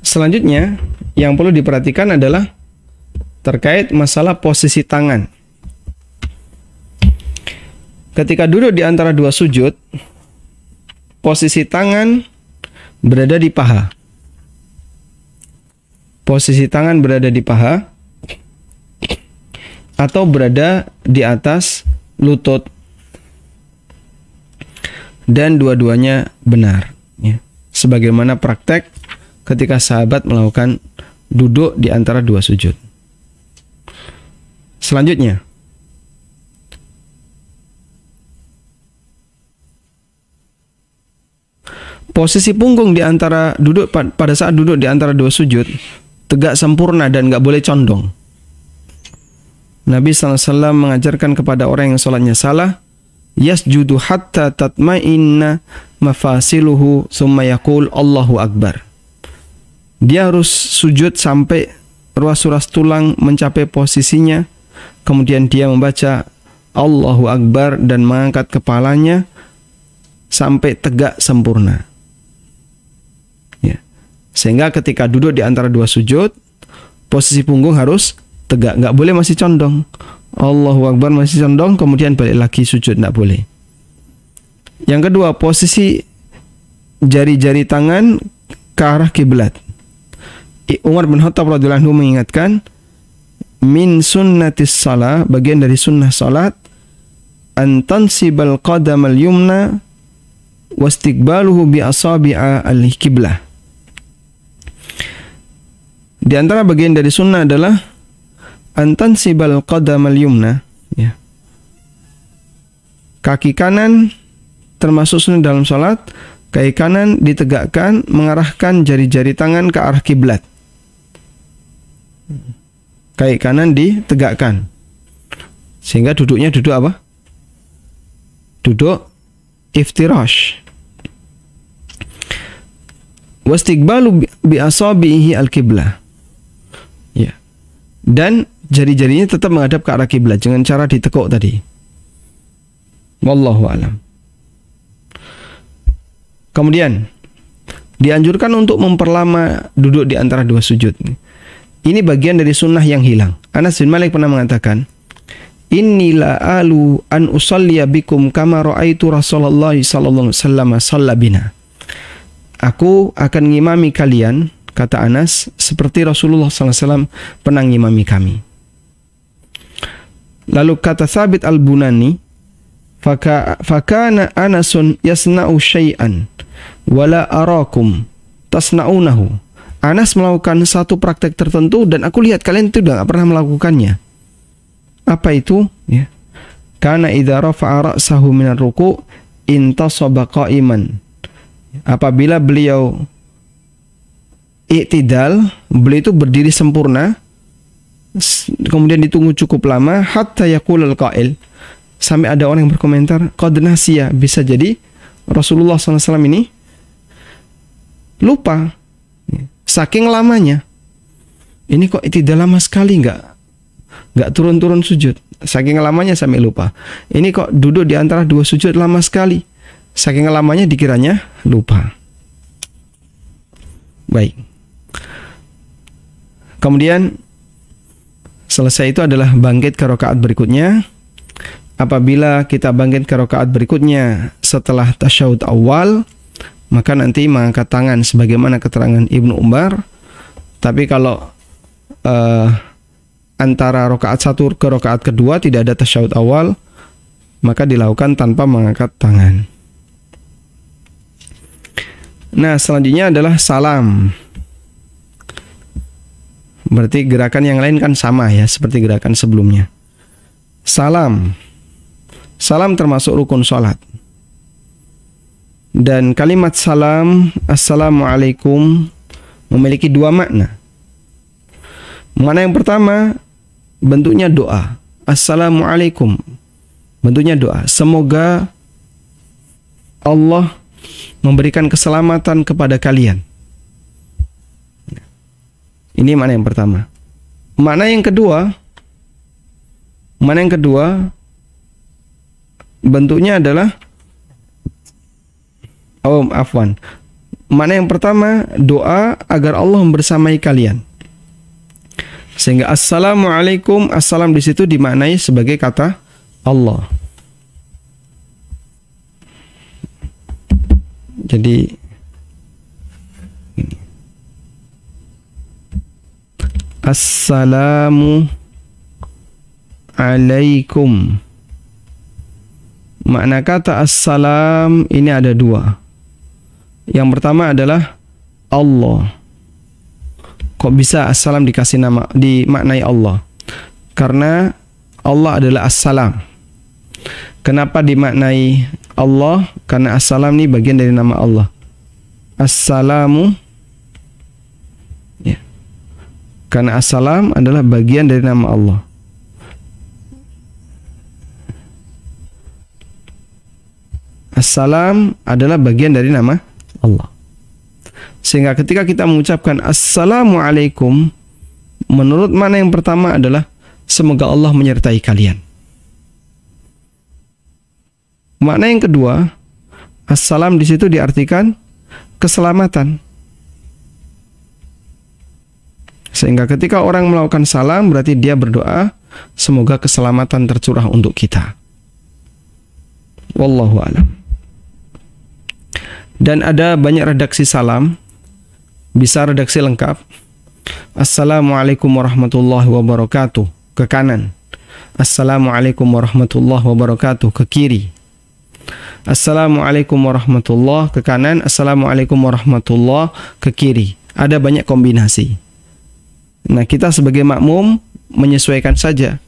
Selanjutnya yang perlu diperhatikan adalah terkait masalah posisi tangan. Ketika duduk di antara dua sujud, posisi tangan berada di paha. Posisi tangan berada di paha atau berada di atas lutut, dan dua-duanya benar, ya. Sebagaimana praktek ketika sahabat melakukan duduk di antara dua sujud. Selanjutnya, posisi punggung di antara duduk pada saat duduk di antara dua sujud tegak sempurna dan nggak boleh condong. Nabi SAW mengajarkan kepada orang yang sholatnya salah, yasjudu hatta tatma'inna mafasiluhu summa yaqul Allahu Akbar. Dia harus sujud sampai ruas-ruas tulang mencapai posisinya, kemudian dia membaca Allahu Akbar dan mengangkat kepalanya sampai tegak sempurna. Ya. Sehingga ketika duduk di antara dua sujud, posisi punggung harus tegak, nggak boleh masih condong. Allahu Akbar masih condong, kemudian balik lagi sujud, nggak boleh. Yang kedua, posisi jari-jari tangan ke arah kiblat. Umar bin Khattab radhiyallahu anhu mengingatkan, min sunnatis salah, bagian dari sunnah salat, antansibal qadamal yumna wastiqbaluhu bi asabi'a al-qiblah. Di antara bagian dari sunnah adalah antansibal qadamal yumna, ya. Kaki kanan termasuk sunnah dalam salat, kaki kanan ditegakkan mengarahkan jari-jari tangan ke arah kiblat. Kaki kanan ditegakkan. Sehingga duduknya duduk apa? Duduk iftirash. Wastiqbalu bi asabihi al-qiblah. Ya. Dan jari-jarinya tetap menghadap ke arah kiblat, dengan cara ditekuk tadi. Wallahu a'lam. Kemudian dianjurkan untuk memperlama duduk di antara dua sujud. Ini bagian dari sunnah yang hilang. Anas bin Malik pernah mengatakan, inni la alu an usalliya bikum kama ra'aitu Rasulullah sallallahu alaihi wasallam shalla bina. Aku akan ngimami kalian, kata Anas, seperti Rasulullah sallallahu alaihi wasallam pernah ngimami kami. Lalu kata Thabit al-Bunani, fakana Anasun yasna'u syai'an wala arakum tasna'unahu. Anas melakukan satu praktek tertentu dan aku lihat kalian itu tidak pernah melakukannya. Apa itu? Ya. Kana idza rafa'a ra'sahu minar ruku' intasaba qa'iman. Apabila beliau i'tidal, beliau itu berdiri sempurna, kemudian ditunggu cukup lama hatta yaqulul qa'il, sampai ada orang yang berkomentar qad nasiya, bisa jadi Rasulullah SAW ini lupa saking lamanya. Ini kok tidak lama sekali, nggak turun-turun sujud, saking lamanya sampai lupa. Ini kok duduk di antara dua sujud lama sekali, saking lamanya dikiranya lupa. Baik. Kemudian selesai itu adalah bangkit ke rakaat berikutnya. Apabila kita bangkit ke rakaat berikutnya setelah tasyahud awal, maka nanti mengangkat tangan sebagaimana keterangan Ibnu Umar. Tapi kalau antara rakaat satu ke rakaat kedua tidak ada tasyahud awal, maka dilakukan tanpa mengangkat tangan. Nah, selanjutnya adalah salam. Berarti gerakan yang lain kan sama ya, seperti gerakan sebelumnya. Salam. Salam termasuk rukun salat. Dan kalimat salam, assalamualaikum, memiliki dua makna. Makna yang pertama bentuknya doa. Assalamualaikum. Bentuknya doa. Semoga Allah memberikan keselamatan kepada kalian. Ini makna yang pertama. Makna yang kedua bentuknya adalah makna yang pertama doa agar Allah membersamai kalian. Sehingga assalamualaikum, assalam di situ dimaknai sebagai kata Allah. Jadi assalamu alaikum. Makna kata assalam ini ada dua. Yang pertama adalah Allah. Kok bisa assalam dikasih nama, dimaknai Allah? Karena Allah adalah assalam. Kenapa dimaknai Allah? Karena assalam ini bagian dari nama Allah. Assalamu, ya. Karena assalam adalah bagian dari nama Allah. Assalam adalah bagian dari nama Allah. Sehingga ketika kita mengucapkan assalamualaikum, menurut makna yang pertama adalah semoga Allah menyertai kalian. Makna yang kedua, assalam di situ diartikan keselamatan. Sehingga ketika orang melakukan salam berarti dia berdoa semoga keselamatan tercurah untuk kita. Wallahu a'lam. Dan ada banyak redaksi salam. Bisa redaksi lengkap. Assalamualaikum warahmatullahi wabarakatuh ke kanan. Assalamualaikum warahmatullahi wabarakatuh ke kiri. Assalamualaikum warahmatullahi ke kanan. Assalamualaikum warahmatullahi ke kiri. Ada banyak kombinasi. Nah, kita sebagai makmum menyesuaikan saja.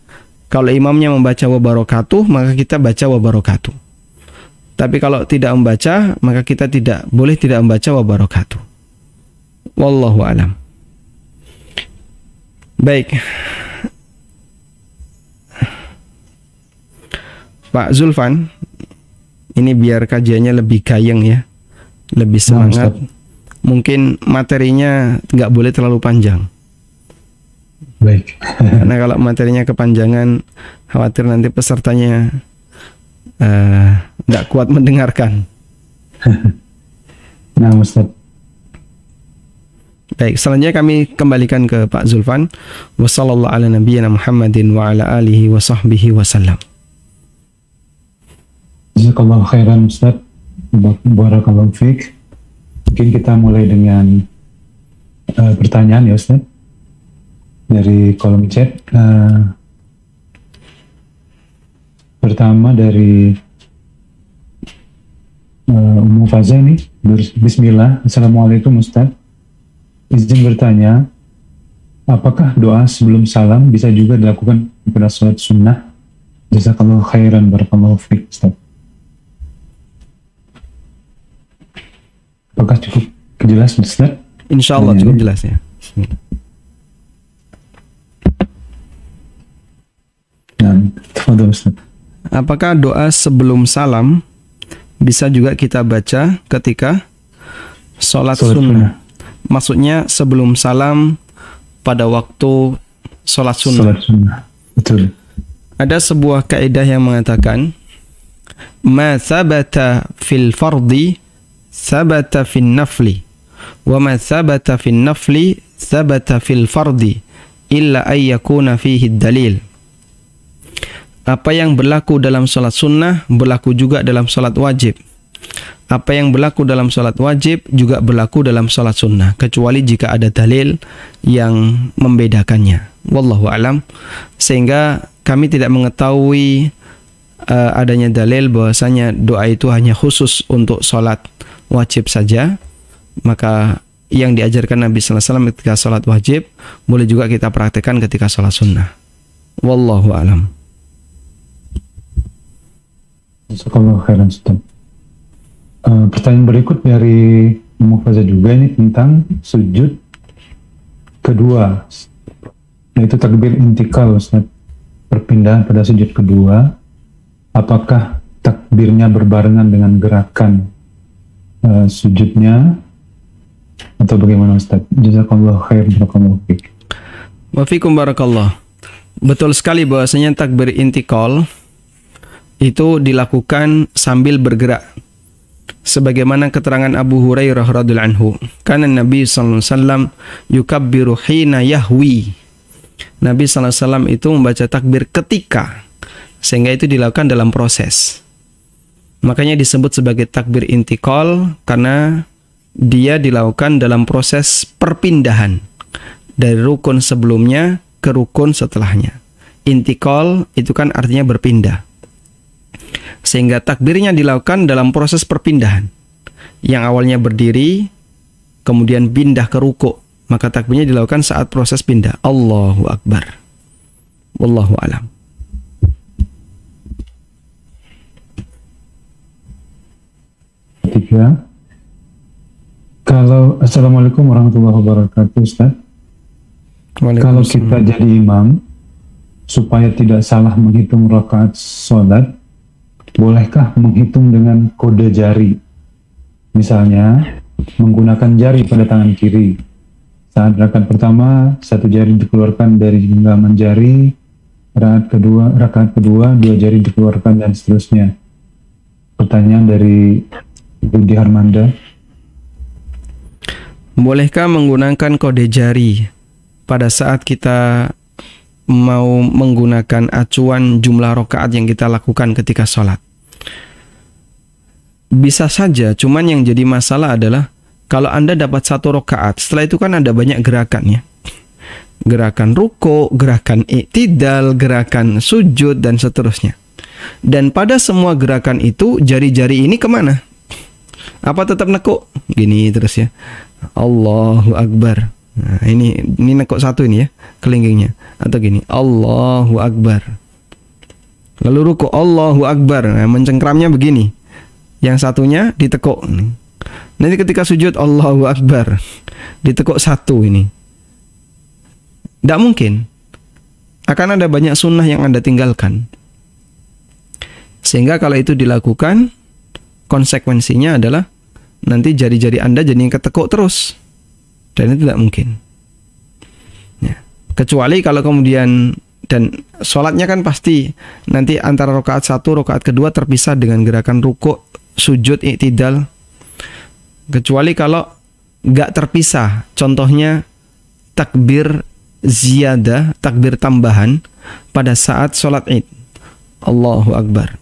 Kalau imamnya membaca wabarakatuh, maka kita baca wabarakatuh. Tapi kalau tidak membaca, maka kita tidak membaca wabarakatuh. Wallahu alam. Baik. Pak Zulfan, ini biar kajiannya lebih gayeng ya, lebih semangat. Mungkin materinya nggak boleh terlalu panjang. Baik. Karena kalau materinya kepanjangan, khawatir nanti pesertanya nggak kuat mendengarkan. Nah, Ustaz. Baik, selanjutnya kami kembalikan ke Pak Zulfan. Wassallallahu ala nabiyyina Muhammadin wa ala alihi wa sahbihi wasallam. Jazakallahu khairan Ustaz. Barakallahu fiik. Mungkin kita mulai dengan pertanyaan ya Ustaz. Dari kolom chat. Pertama dari Ummu Faza ini. Bismillah. Assalamualaikum Ustaz. Izin bertanya, apakah doa sebelum salam bisa juga dilakukan pada sholat sunnah? Jazakallahu khairan, barakallahu fiik, Ustaz. Apakah cukup jelas, Ustaz? Insyaallah cukup jelas ya. Nah, tafadhol, Ustaz. Apakah doa sebelum salam bisa juga kita baca ketika sholat sunnah? Maksudnya sebelum salam pada waktu sholat sunnah. Sholat sunnah. Betul. Ada sebuah kaidah yang mengatakan ma thabata fil fardi thabata fil nafli wa ma thabata fil nafli thabata fil fardi illa ay yakuna fihi dalil. Apa yang berlaku dalam sholat sunnah berlaku juga dalam sholat wajib. Apa yang berlaku dalam sholat wajib juga berlaku dalam sholat sunnah, kecuali jika ada dalil yang membedakannya. Wallahu alam. Sehingga kami tidak mengetahui adanya dalil bahwasanya doa itu hanya khusus untuk sholat wajib saja. Maka yang diajarkan Nabi sallallahu alaihi wasallam ketika sholat wajib boleh juga kita praktekkan ketika sholat sunnah. Wallahu alam. Jazakallahu khairan, Ustaz. Pertanyaan berikut dari Ummu Faza juga ini tentang sujud kedua yaitu takbir intikal, Ustaz. Perpindahan pada sujud kedua, apakah takbirnya berbarengan dengan gerakan sujudnya atau bagaimana, Ustaz? Jazakallahu khair, barakallahu fiik. Wa fikum barakallah. Betul sekali bahwasanya takbir intikal itu dilakukan sambil bergerak. Sebagaimana keterangan Abu Hurairah radhiyallahu anhu, karena Nabi sallallahu alaihi wasallam yukabbiru hina yahwi. Nabi sallallahu alaihi wasallam itu membaca takbir ketika, sehingga itu dilakukan dalam proses. Makanya disebut sebagai takbir intikal karena dia dilakukan dalam proses perpindahan dari rukun sebelumnya ke rukun setelahnya. Intikal itu kan artinya berpindah. Sehingga takbirnya dilakukan dalam proses perpindahan. Yang awalnya berdiri, kemudian pindah ke ruku. Maka takbirnya dilakukan saat proses pindah. Allahu Akbar. Wallahu a'lam. Tiga. Kalau Assalamualaikum warahmatullahi wabarakatuh, Ustaz. Kalau kita jadi imam, supaya tidak salah menghitung rakaat sholat, bolehkah menghitung dengan kode jari? Misalnya, menggunakan jari pada tangan kiri. Saat rakaat pertama, satu jari dikeluarkan dari genggaman jari, rakaat kedua, dua jari dikeluarkan, dan seterusnya. Pertanyaan dari Budi Harmanda. Bolehkah menggunakan kode jari pada saat kita mau menggunakan acuan jumlah rakaat yang kita lakukan ketika sholat? Bisa saja, cuman yang jadi masalah adalah kalau Anda dapat satu rakaat, setelah itu kan ada banyak gerakan ya. Gerakan ruku, gerakan i'tidal, gerakan sujud, dan seterusnya. Dan pada semua gerakan itu, jari-jari ini kemana? Apa tetap nekuk? Gini terus ya. Allahu Akbar. Nah, ini nekuk satu ini ya, kelinggingnya. Atau gini, Allahu Akbar. Lalu ruku, Allahu Akbar. Nah, mencengkramnya begini. Yang satunya ditekuk. Nanti ketika sujud, Allahu Akbar. Ditekuk satu ini. Tidak mungkin. Akan ada banyak sunnah yang Anda tinggalkan. Sehingga kalau itu dilakukan, konsekuensinya adalah nanti jari-jari Anda jadi ketekuk terus. Dan itu tidak mungkin. Ya. Kecuali kalau kemudian, dan sholatnya kan pasti nanti antara rakaat satu, rakaat kedua terpisah dengan gerakan ruku, sujud, i'tidal. Kecuali kalau nggak terpisah. Contohnya takbir ziyadah, takbir tambahan pada saat sholat id. Allahu Akbar.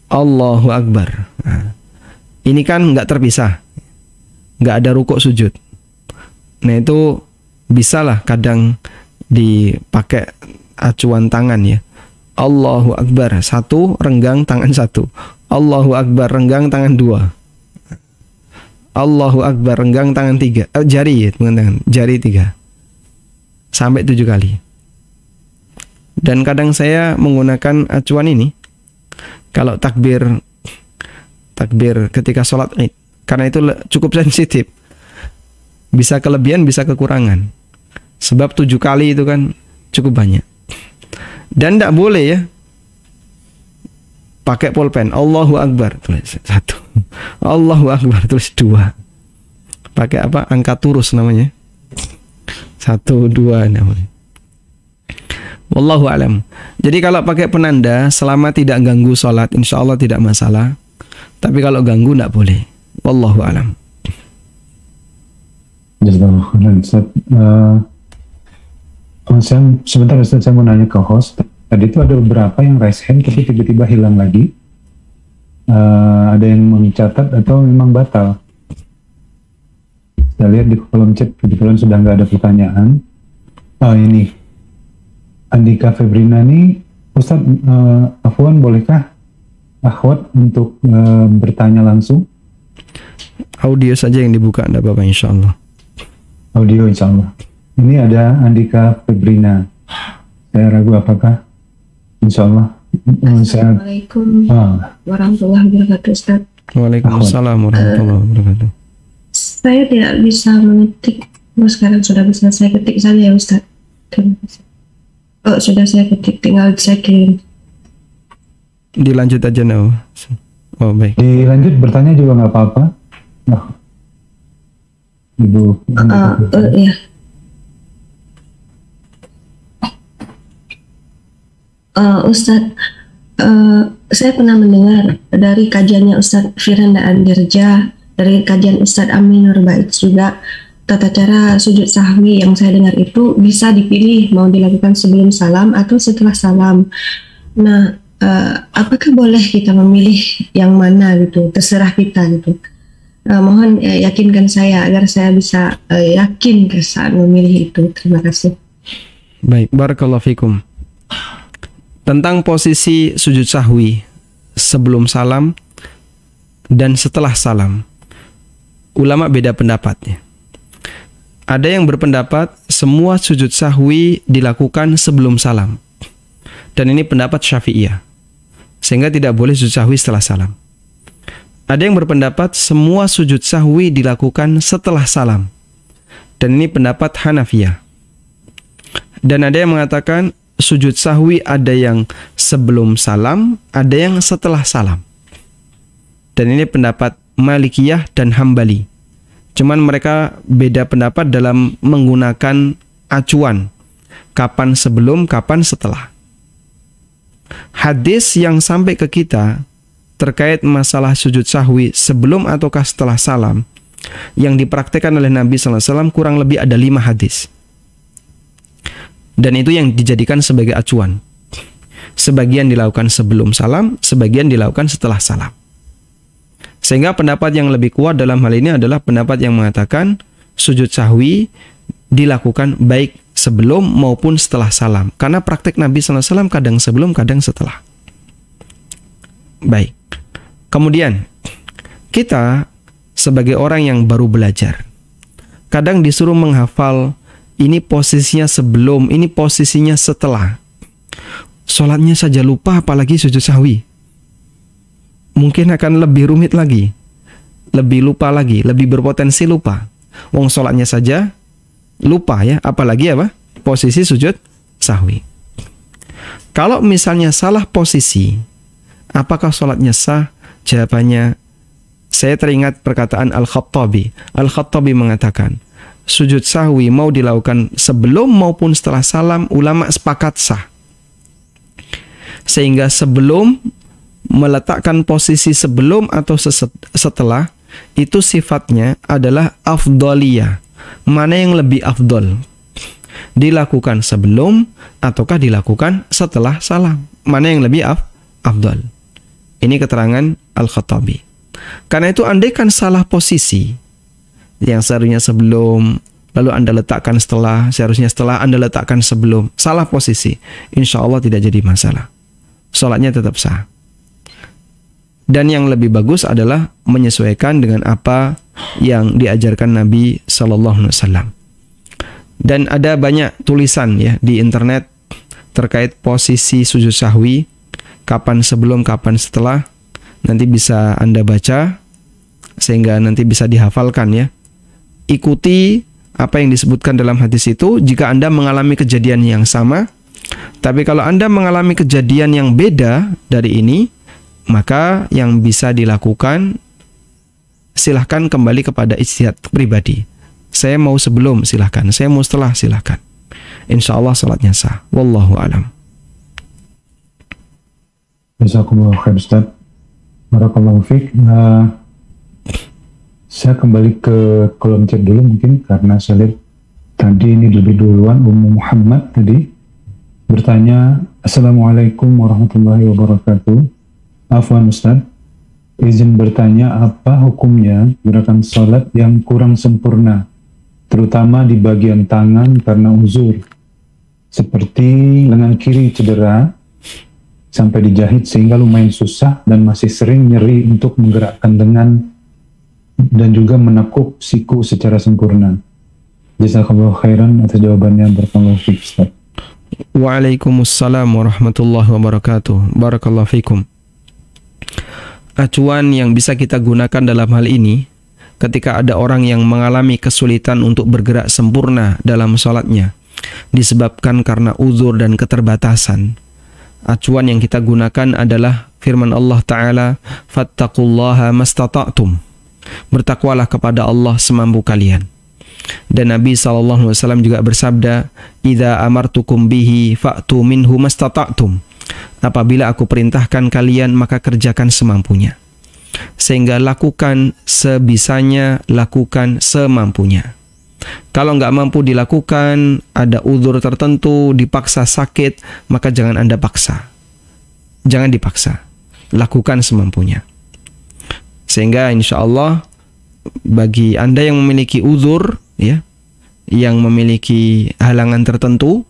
Allahu Akbar. Nah, ini kan nggak terpisah, nggak ada rukuk sujud. Nah itu bisalah kadang dipakai acuan tangan ya. Allahu Akbar satu, renggang tangan satu. Allahu Akbar renggang tangan dua. Allahu Akbar renggang tangan tiga. Jari ya, bukan tangan, jari tiga. Sampai 7 kali. Dan kadang saya menggunakan acuan ini kalau takbir ketika sholat id, karena itu cukup sensitif, bisa kelebihan bisa kekurangan, sebab 7 kali itu kan cukup banyak. Dan tidak boleh ya pakai pulpen. Allahu Akbar tulis 1, Allahu Akbar tulis 2, pakai apa, angka turus namanya, 1, 2 namanya. Wallahu alam. Jadi kalau pakai penanda selama tidak ganggu sholat, insya Allah tidak masalah. Tapi kalau ganggu tidak boleh. Wallahu alam. Sebentar Ustaz, saya mau nanya ke host. Tadi itu ada beberapa yang raise hand tapi tiba-tiba hilang lagi. Ada yang mencatat atau memang batal? Saya lihat di kolom chat kebetulan sudah nggak ada pertanyaan. Ini Andika Febrina nih, Ustaz, Afwan, bolehkah akhwat untuk bertanya langsung? Audio saja yang dibuka, tidak apa-apa insya Allah. Audio insya Allah. Ini ada Andika Febrina. Saya ragu apakah insya Allah. Assalamualaikum warahmatullahi wabarakatuh, Ustaz. Waalaikumsalam warahmatullahi wabarakatuh. Saya tidak bisa mengetik. Sekarang sudah bisa saya ketik saja ya, Ustaz. Terima kasih. Oh, sudah saya ketik, tinggal saya kirim. Dilanjut aja now. Oh baik. Dilanjut bertanya juga nggak apa-apa. Nah, Ibu. Iya. Ustadz, saya pernah mendengar dari kajiannya Ustadz Firanda Andirja, dari kajian Ustadz Aminur Baiz juga, tata cara sujud sahwi yang saya dengar itu bisa dipilih mau dilakukan sebelum salam atau setelah salam. Nah, apakah boleh kita memilih yang mana gitu? Terserah kita gitu. Mohon yakinkan saya agar saya bisa yakin saat memilih itu. Terima kasih. Baik, barakallahu fikum. Tentang posisi sujud sahwi sebelum salam dan setelah salam, ulama beda pendapatnya. Ada yang berpendapat semua sujud sahwi dilakukan sebelum salam, dan ini pendapat Syafi'iyah, sehingga tidak boleh sujud sahwi setelah salam. Ada yang berpendapat semua sujud sahwi dilakukan setelah salam, dan ini pendapat Hanafiyah. Dan ada yang mengatakan sujud sahwi ada yang sebelum salam, ada yang setelah salam. Dan ini pendapat Malikiyah dan Hambali. Cuman mereka beda pendapat dalam menggunakan acuan. Kapan sebelum, kapan setelah. Hadis yang sampai ke kita terkait masalah sujud sahwi sebelum ataukah setelah salam yang dipraktikkan oleh Nabi SAW kurang lebih ada 5 hadis. Dan itu yang dijadikan sebagai acuan. Sebagian dilakukan sebelum salam, sebagian dilakukan setelah salam. Sehingga pendapat yang lebih kuat dalam hal ini adalah pendapat yang mengatakan sujud sahwi dilakukan baik sebelum maupun setelah salam. Karena praktek Nabi SAW kadang sebelum, kadang setelah. Baik. Kemudian, kita sebagai orang yang baru belajar, kadang disuruh menghafal ini posisinya sebelum, ini posisinya setelah. Sholatnya saja lupa, apalagi sujud sahwi. Mungkin akan lebih rumit lagi, lebih lupa lagi, lebih berpotensi lupa. Wong sholatnya saja lupa ya, apalagi apa? Posisi sujud sahwi. Kalau misalnya salah posisi, apakah sholatnya sah? Jawabannya, saya teringat perkataan Al-Khattabi. Al-Khattabi mengatakan, sujud sahwi mau dilakukan sebelum maupun setelah salam, ulama sepakat sah. Sehingga sebelum, meletakkan posisi sebelum atau setelah, itu sifatnya afdaliyah. Mana yang lebih afdol? Dilakukan sebelum ataukah dilakukan setelah salam? Mana yang lebih afdal? Ini keterangan Al-Khattabi. Karena itu andaikan salah posisi, yang seharusnya sebelum, lalu Anda letakkan setelah, seharusnya setelah Anda letakkan sebelum, salah posisi, insya Allah tidak jadi masalah. Sholatnya tetap sah. Dan yang lebih bagus adalah menyesuaikan dengan apa yang diajarkan Nabi SAW. Dan ada banyak tulisan ya di internet terkait posisi sujud sahwi, kapan sebelum, kapan setelah. Nanti bisa Anda baca, sehingga nanti bisa dihafalkan ya. Ikuti apa yang disebutkan dalam hadis itu jika Anda mengalami kejadian yang sama. Tapi kalau Anda mengalami kejadian yang beda dari ini, maka yang bisa dilakukan, silahkan kembali kepada ijtihad pribadi. Saya mau sebelum, silahkan. Saya mau setelah, silahkan. Insya Allah salatnya sah. Wallahu alam. Jazakumullah khair Ustaz. Barakallahu fiik. Saya kembali ke kolom chat dulu mungkin karena saya lihat tadi ini lebih duluan Ummu Muhammad tadi bertanya, Assalamualaikum warahmatullahi wabarakatuh. Afwan Ustaz, izin bertanya apa hukumnya gerakan sholat yang kurang sempurna, terutama di bagian tangan karena uzur, seperti lengan kiri cedera sampai dijahit sehingga lumayan susah dan masih sering nyeri untuk menggerakkan lengan dan juga menekuk siku secara sempurna. Jazakallahu khairan atas jawabannya. Barakallahu fiik Ustaz. Waalaikumsalam warahmatullahi wabarakatuh. Barakallahu fikum. Acuan yang bisa kita gunakan dalam hal ini ketika ada orang yang mengalami kesulitan untuk bergerak sempurna dalam sholatnya, disebabkan karena uzur dan keterbatasan, acuan yang kita gunakan adalah firman Allah Ta'ala, fattaqullaha mastata'tum, bertakwalah kepada Allah semampu kalian. Dan Nabi SAW juga bersabda, idza amartukum bihi fa'tu minhu mastata'tum, apabila aku perintahkan kalian maka kerjakan semampunya. Sehingga lakukan sebisanya, lakukan semampunya. Kalau nggak mampu dilakukan, ada uzur tertentu, dipaksa sakit, maka jangan Anda paksa. Jangan dipaksa. Lakukan semampunya. Sehingga insya Allah bagi Anda yang memiliki uzur, ya, yang memiliki halangan tertentu,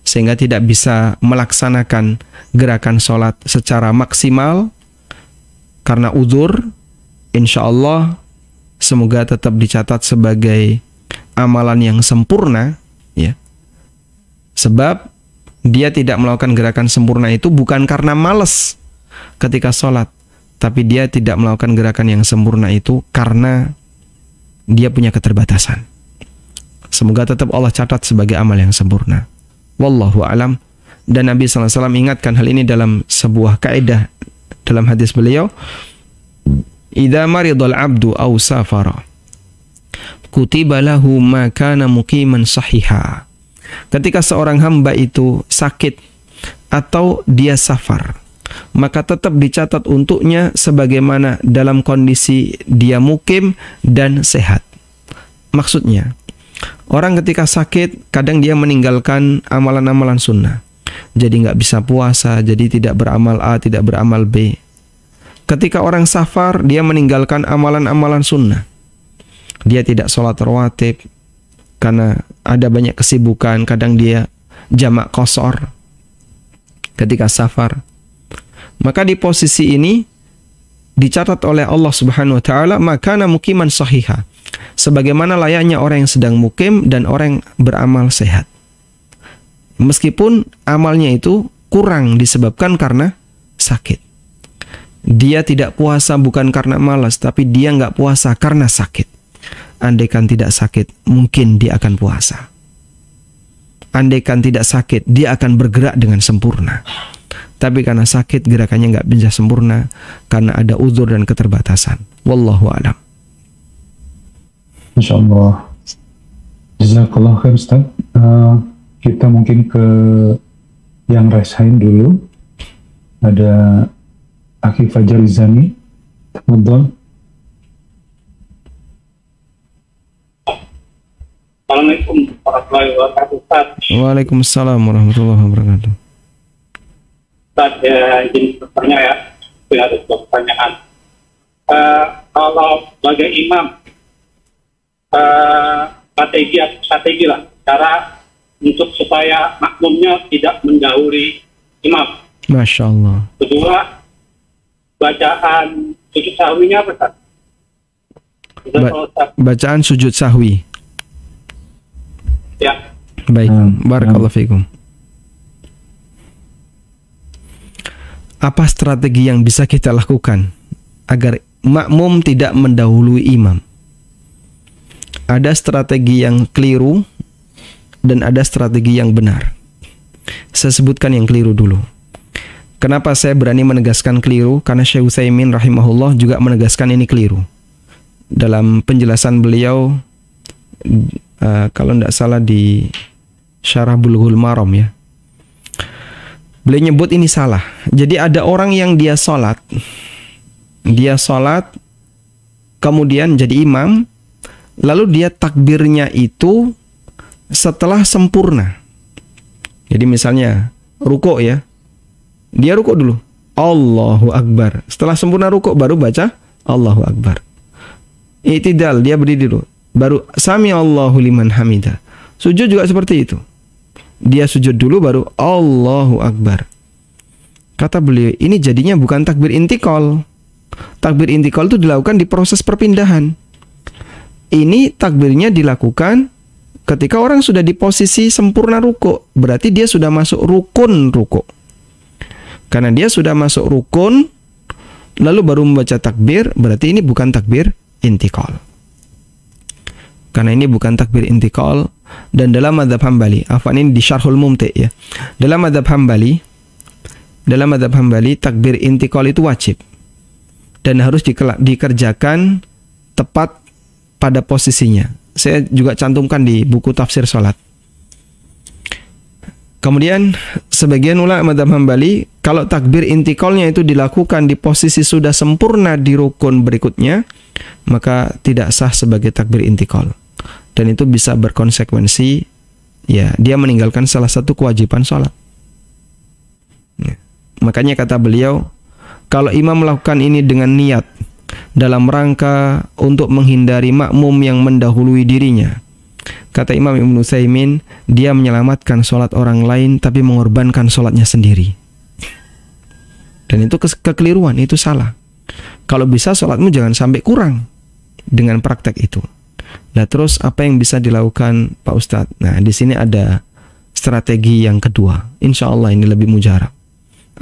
sehingga tidak bisa melaksanakan gerakan sholat secara maksimal karena uzur, insya Allah semoga tetap dicatat sebagai amalan yang sempurna, ya. Sebab dia tidak melakukan gerakan sempurna itu bukan karena malas ketika sholat, tapi dia tidak melakukan gerakan yang sempurna itu karena dia punya keterbatasan. Semoga tetap Allah catat sebagai amal yang sempurna. Wallahu a'lam. Dan Nabi SAW ingatkan hal ini dalam sebuah kaidah dalam hadis beliau, idza maridal abdu aw safara kutiba lahu ma kana muqiman sahiha. Ketika seorang hamba itu sakit atau dia safar, maka tetap dicatat untuknya sebagaimana dalam kondisi dia mukim dan sehat. Maksudnya, orang ketika sakit kadang dia meninggalkan amalan-amalan sunnah. Jadi nggak bisa puasa, jadi tidak beramal A, tidak beramal B. Ketika orang safar, dia meninggalkan amalan-amalan sunnah. Dia tidak sholat rawatib karena ada banyak kesibukan. Kadang dia jamak qashar ketika safar. Maka di posisi ini dicatat oleh Allah Subhanahu wa taala makana muqiman sahiha, sebagaimana layaknya orang yang sedang mukim dan orang yang beramal sehat. Meskipun amalnya itu kurang disebabkan karena sakit. Dia tidak puasa bukan karena malas, tapi dia nggak puasa karena sakit. Andaikan tidak sakit, mungkin dia akan puasa. Andaikan tidak sakit, dia akan bergerak dengan sempurna. Tapi karena sakit, gerakannya nggak bisa sempurna karena ada uzur dan keterbatasan. Wallahu a'lam. Masya Allah. Jazakallah khair Ustaz. Kita mungkin ke yang resign dulu. Ada Akhi Fajar Izani. Tafadhol. Assalamualaikum warahmatullahi wabarakatuh. Waalaikumsalam warahmatullahi wabarakatuh. Ustaz, izin bertanya ya. Ada sebuah pertanyaan. Kalau sebagai imam, strategi lah, cara untuk supaya makmumnya tidak mendahului imam. Masya Allah. Kedua, bacaan sujud sahwinya apa, Ustaz? Bacaan sujud sahwi. Ya. Baik, barakallahu fikum. Apa strategi yang bisa kita lakukan agar makmum tidak mendahului imam? Ada strategi yang keliru dan ada strategi yang benar. Saya sebutkan yang keliru dulu. Kenapa saya berani menegaskan keliru? Karena Syekh Utsaimin rahimahullah juga menegaskan ini keliru. Dalam penjelasan beliau, kalau tidak salah di Syarah Bulughul Maram ya, beliau nyebut ini salah. Jadi ada orang yang dia sholat kemudian jadi imam, lalu dia takbirnya itu setelah sempurna. Jadi misalnya rukuk ya, dia rukuk dulu, Allahu Akbar. Setelah sempurna rukuk baru baca Allahu Akbar. I'tidal, dia berdiri dulu, baru Sami Allahu liman hamidah. Sujud juga seperti itu. Dia sujud dulu baru Allahu Akbar. Kata beliau, ini jadinya bukan takbir intikal. Takbir intikal itu dilakukan di proses perpindahan. Ini takbirnya dilakukan ketika orang sudah di posisi sempurna rukuk. Berarti dia sudah masuk rukun rukuk. Karena dia sudah masuk rukun, lalu baru membaca takbir, berarti ini bukan takbir intikal. Karena ini bukan takbir intikal, dan dalam mazhab Hambali, afwan ini di Syarhul Mumti' ya. Dalam mazhab Hambali takbir intikal itu wajib dan harus dikerjakan tepat pada posisinya. Saya juga cantumkan di buku tafsir salat. Kemudian sebagian ulama mazhab Hambali, kalau takbir intikalnya itu dilakukan di posisi sudah sempurna di rukun berikutnya, maka tidak sah sebagai takbir intikal. Dan itu bisa berkonsekuensi, ya, dia meninggalkan salah satu kewajiban sholat. Ya. Makanya kata beliau, kalau imam melakukan ini dengan niat dalam rangka untuk menghindari makmum yang mendahului dirinya, kata Imam Ibnu Utsaimin, dia menyelamatkan sholat orang lain tapi mengorbankan sholatnya sendiri. Dan itu kekeliruan, itu salah. Kalau bisa sholatmu jangan sampai kurang dengan praktek itu. Nah terus apa yang bisa dilakukan Pak Ustadz? Nah di sini ada strategi yang kedua. Insya Allah ini lebih mujarab.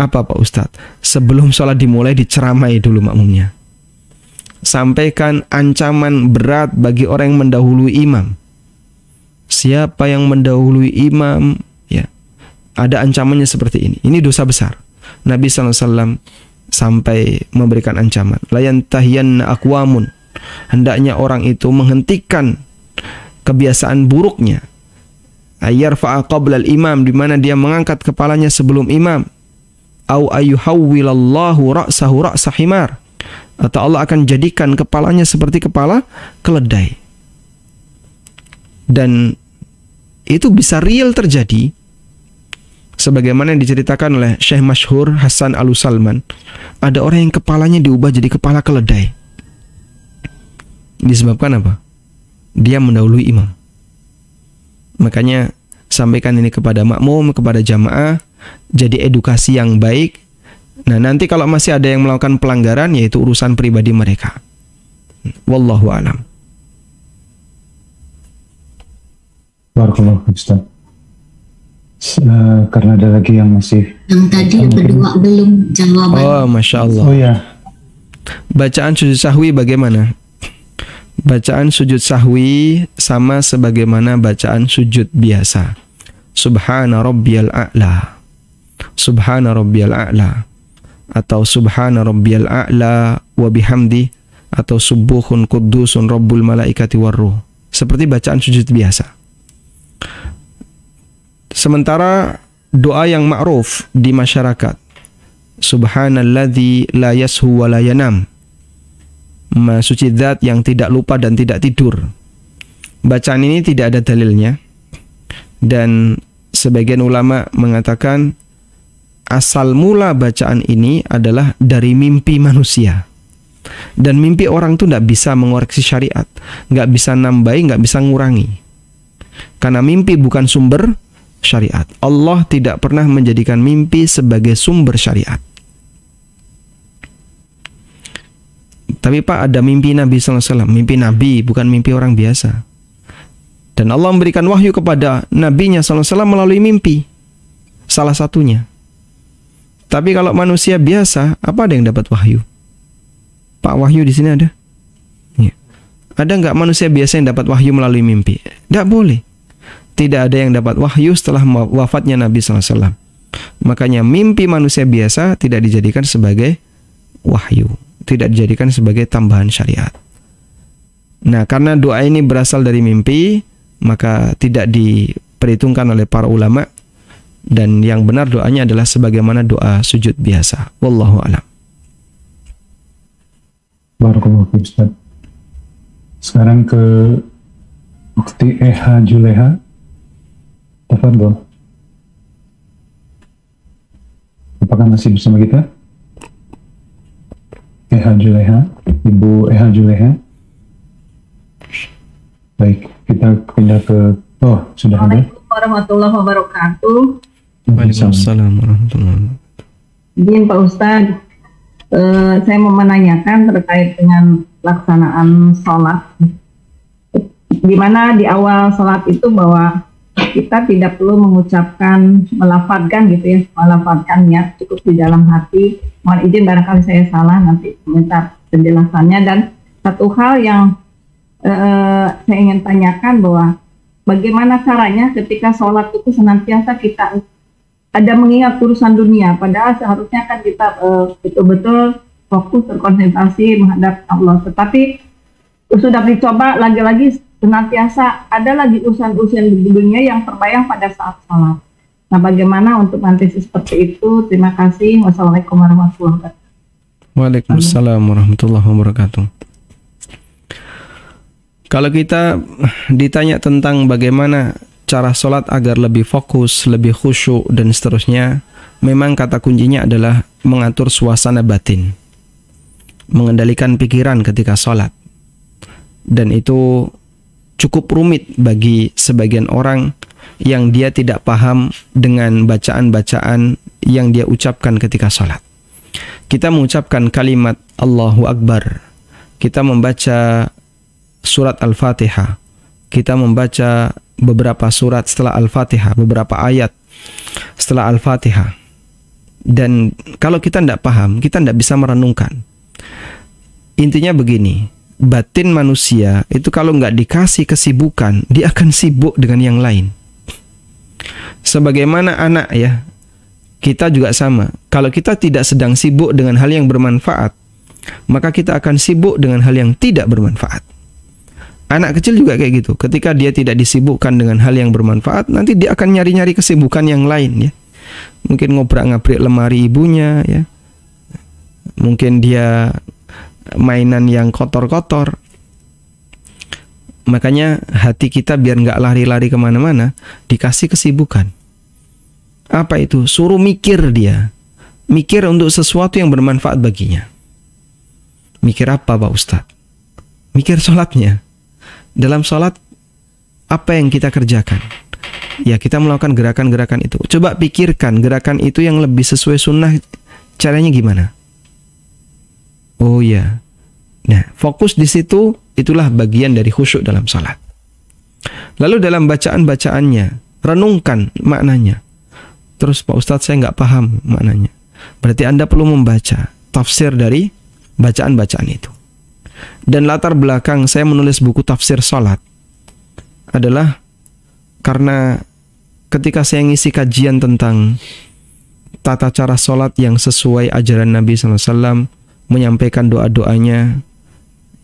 Apa Pak Ustadz? Sebelum sholat dimulai diceramai dulu makmumnya. Sampaikan ancaman berat bagi orang yang mendahului imam. Siapa yang mendahului imam, ya, ada ancamannya seperti ini. Ini dosa besar. Nabi SAW sampai memberikan ancaman. La yantahiyanna aqwamun. Hendaknya orang itu menghentikan kebiasaan buruknya. Ayyarfa'a qabla al-imam, di mana dia mengangkat kepalanya sebelum imam. Au ayyuhawwilallahu ra'sahu ra'sa himar. Atau Allah akan jadikan kepalanya seperti kepala keledai. Dan itu bisa real terjadi, sebagaimana yang diceritakan oleh Syekh Masyhur Hasan Al-Salman. Ada orang yang kepalanya diubah jadi kepala keledai. Disebabkan apa? Dia mendahului imam. Makanya sampaikan ini kepada makmum, kepada jamaah, jadi edukasi yang baik. Nah nanti kalau masih ada yang melakukan pelanggaran, yaitu urusan pribadi mereka. Wallahu a'lam. Barakallahu Ustaz. Karena ada lagi yang masih yang tadi berdua belum jawaban. Oh, Masya Allah. Oh ya. Bacaan sujud sahwi bagaimana? Bacaan sujud sahwi sama sebagaimana bacaan sujud biasa. Subhana rabbiyal a'la. Subhana rabbiyal a'la. Atau subhana rabbiyal a'la wa bihamdi, atau subuhun quddusun rabbul malaikati warruh. Seperti bacaan sujud biasa. Sementara doa yang ma'ruf di masyarakat, subhanalladzi la yashu wa la yanam, Maha suci zat yang tidak lupa dan tidak tidur. Bacaan ini tidak ada dalilnya, dan sebagian ulama mengatakan asal mula bacaan ini adalah dari mimpi manusia. Dan mimpi orang itu tidak bisa mengoreksi syariat, nggak bisa nambahi, nggak bisa ngurangi. Karena mimpi bukan sumber syariat. Allah tidak pernah menjadikan mimpi sebagai sumber syariat. Tapi Pak, ada mimpi Nabi SAW. Mimpi Nabi, bukan mimpi orang biasa. Dan Allah memberikan wahyu kepada Nabi-Nya SAW melalui mimpi. Salah satunya. Tapi kalau manusia biasa, apa ada yang dapat wahyu? Pak, wahyu di sini ada? Ya. Ada nggak manusia biasa yang dapat wahyu melalui mimpi? Tidak boleh. Tidak ada yang dapat wahyu setelah wafatnya Nabi SAW. Makanya mimpi manusia biasa tidak dijadikan sebagai wahyu, tidak dijadikan sebagai tambahan syariat. Nah, karena doa ini berasal dari mimpi, maka tidak diperhitungkan oleh para ulama, dan yang benar doanya adalah sebagaimana doa sujud biasa. Wallahu a'lam. Barakallahu fiik Ustaz. Sekarang ke Ukti Eha Juleha. Tafadhol. Apakah masih bersama kita? Eha Juleha, Ibu Eha Juleha. Baik, kita pindah ke sudah ada. Assalamualaikum warahmatullahi wabarakatuh. Waalaikumsalam warahmatullahi wabarakatuh. Izin Pak Ustadz, saya mau menanyakan terkait dengan pelaksanaan sholat. Di mana di awal sholat itu bahwa kita tidak perlu mengucapkan, melafadzkan gitu ya, melafadzkan niat, cukup di dalam hati. Mohon izin barangkali saya salah, nanti minta penjelasannya. Dan satu hal yang saya ingin tanyakan bahwa bagaimana caranya ketika sholat itu senantiasa kita ada mengingat urusan dunia, padahal seharusnya kan kita betul-betul fokus terkonsentrasi menghadap Allah. Tetapi sudah dicoba lagi-lagi senantiasa ada lagi urusan-urusan di dunia yang terbayang pada saat sholat. Nah, bagaimana untuk mengatasi seperti itu? Terima kasih. Wassalamualaikum warahmatullahi wabarakatuh. Waalaikumsalam warahmatullahi wabarakatuh. Kalau kita ditanya tentang bagaimana cara sholat agar lebih fokus, lebih khusyuk, dan seterusnya, memang kata kuncinya adalah mengatur suasana batin, mengendalikan pikiran ketika sholat. Dan itu cukup rumit bagi sebagian orang yang dia tidak paham dengan bacaan-bacaan yang dia ucapkan ketika sholat. Kita mengucapkan kalimat Allahu Akbar, kita membaca surat Al-Fatihah, kita membaca beberapa surat setelah Al-Fatihah, beberapa ayat setelah Al-Fatihah. Dan kalau kita tidak paham, kita tidak bisa merenungkan. Intinya begini, batin manusia itu kalau nggak dikasih kesibukan, dia akan sibuk dengan yang lain. Sebagaimana anak ya, kita juga sama. Kalau kita tidak sedang sibuk dengan hal yang bermanfaat, maka kita akan sibuk dengan hal yang tidak bermanfaat. Anak kecil juga kayak gitu. Ketika dia tidak disibukkan dengan hal yang bermanfaat, nanti dia akan nyari-nyari kesibukan yang lain ya. Mungkin ngobrak-ngabrik lemari ibunya ya. Mungkin dia mainan yang kotor-kotor. Makanya hati kita biar nggak lari-lari kemana-mana, dikasih kesibukan. Apa itu? Suruh mikir dia. Mikir untuk sesuatu yang bermanfaat baginya. Mikir apa Pak Ustadz? Mikir sholatnya. Dalam sholat, apa yang kita kerjakan? Ya, kita melakukan gerakan-gerakan itu. Coba pikirkan gerakan itu yang lebih sesuai sunnah, caranya gimana? Oh ya. Nah, fokus di situ, itulah bagian dari khusyuk dalam sholat. Lalu dalam bacaan-bacaannya, renungkan maknanya. Terus Pak Ustadz saya nggak paham maknanya. Berarti Anda perlu membaca tafsir dari bacaan-bacaan itu. Dan latar belakang saya menulis buku tafsir sholat adalah karena ketika saya ngisi kajian tentang tata cara sholat yang sesuai ajaran Nabi SAW, menyampaikan doa-doanya,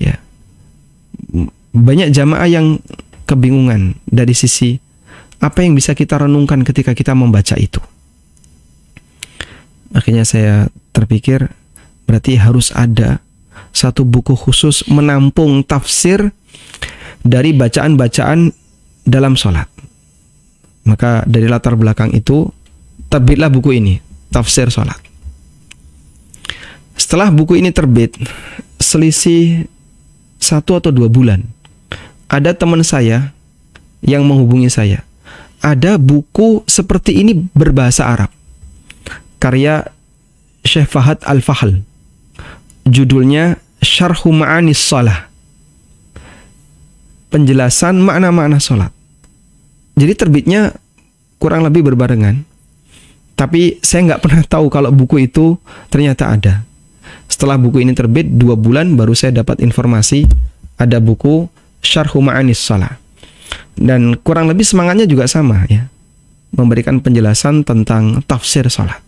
ya, banyak jamaah yang kebingungan dari sisi apa yang bisa kita renungkan ketika kita membaca itu. Akhirnya saya terpikir berarti harus ada satu buku khusus menampung tafsir dari bacaan-bacaan dalam sholat. Maka dari latar belakang itu terbitlah buku ini, Tafsir Sholat. Setelah buku ini terbit, selisih 1 atau 2 bulan, ada teman saya yang menghubungi saya. Ada buku seperti ini berbahasa Arab, karya Syekh Fahad Al-Fahl. Judulnya Syarhu Ma'anis Shalah, penjelasan makna-makna sholat. Jadi terbitnya kurang lebih berbarengan. Tapi saya nggak pernah tahu kalau buku itu ternyata ada. Setelah buku ini terbit 2 bulan baru saya dapat informasi ada buku Syarhu Ma'anis Shalah. Dan kurang lebih semangatnya juga sama ya, memberikan penjelasan tentang tafsir sholat.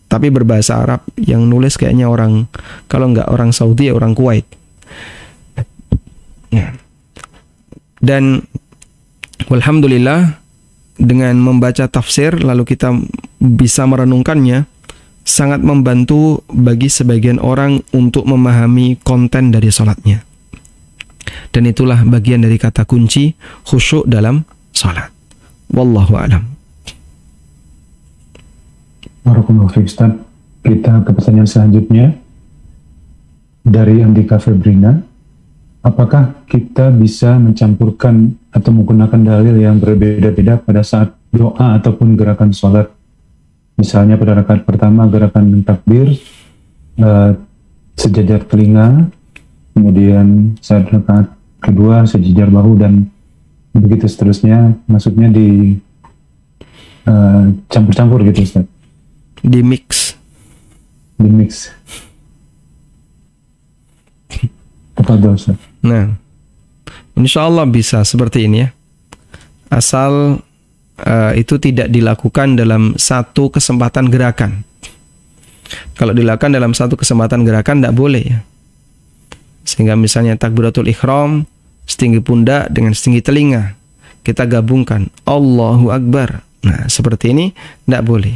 Tapi berbahasa Arab, yang nulis kayaknya orang, kalau nggak orang Saudi ya orang Kuwait. Ya. Dan alhamdulillah dengan membaca tafsir lalu kita bisa merenungkannya, sangat membantu bagi sebagian orang untuk memahami konten dari sholatnya. Dan itulah bagian dari kata kunci khusyuk dalam sholat. Wallahu a'lam. Barakallahu fiik, Ustaz. Kita ke pertanyaan selanjutnya dari Andika Febrina. Apakah kita bisa mencampurkan atau menggunakan dalil yang berbeda-beda pada saat doa ataupun gerakan sholat? Misalnya pada rakaat pertama gerakan takbir, sejajar telinga, kemudian saat rakaat kedua sejajar bahu, dan begitu seterusnya. Maksudnya di campur-campur gitu, Ustaz. Di mix. Apa dosa? Nah, insya Allah bisa seperti ini ya. asal itu tidak dilakukan dalam satu kesempatan gerakan. Kalau dilakukan dalam satu kesempatan gerakan tidak boleh ya. Sehingga misalnya takbiratul ihram setinggi pundak dengan setinggi telinga kita gabungkan Allahu Akbar. Nah, seperti ini tidak boleh.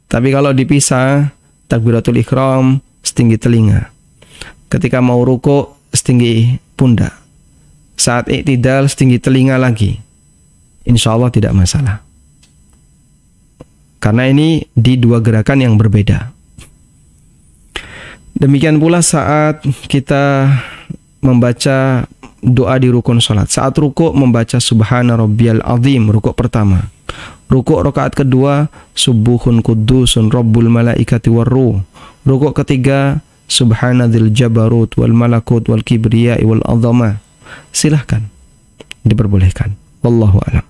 Tapi kalau dipisah, takbiratul ihram setinggi telinga. Ketika mau rukuk setinggi pundak. Saat i'tidal setinggi telinga lagi. Insya Allah tidak masalah. Karena ini di dua gerakan yang berbeda. Demikian pula saat kita membaca doa di rukun salat. Saat rukuk membaca Subhana Rabbiyal Azim, rukuk pertama. Rukuk rakaat kedua, Subuhun Qudusun Rabbul Malaikati Warruh. Rukuk ketiga, Subhana Dzil Jabarut wal Malakut wal Kibriyai wal Azamah. Silahkan, diperbolehkan. Wallahu a'lam.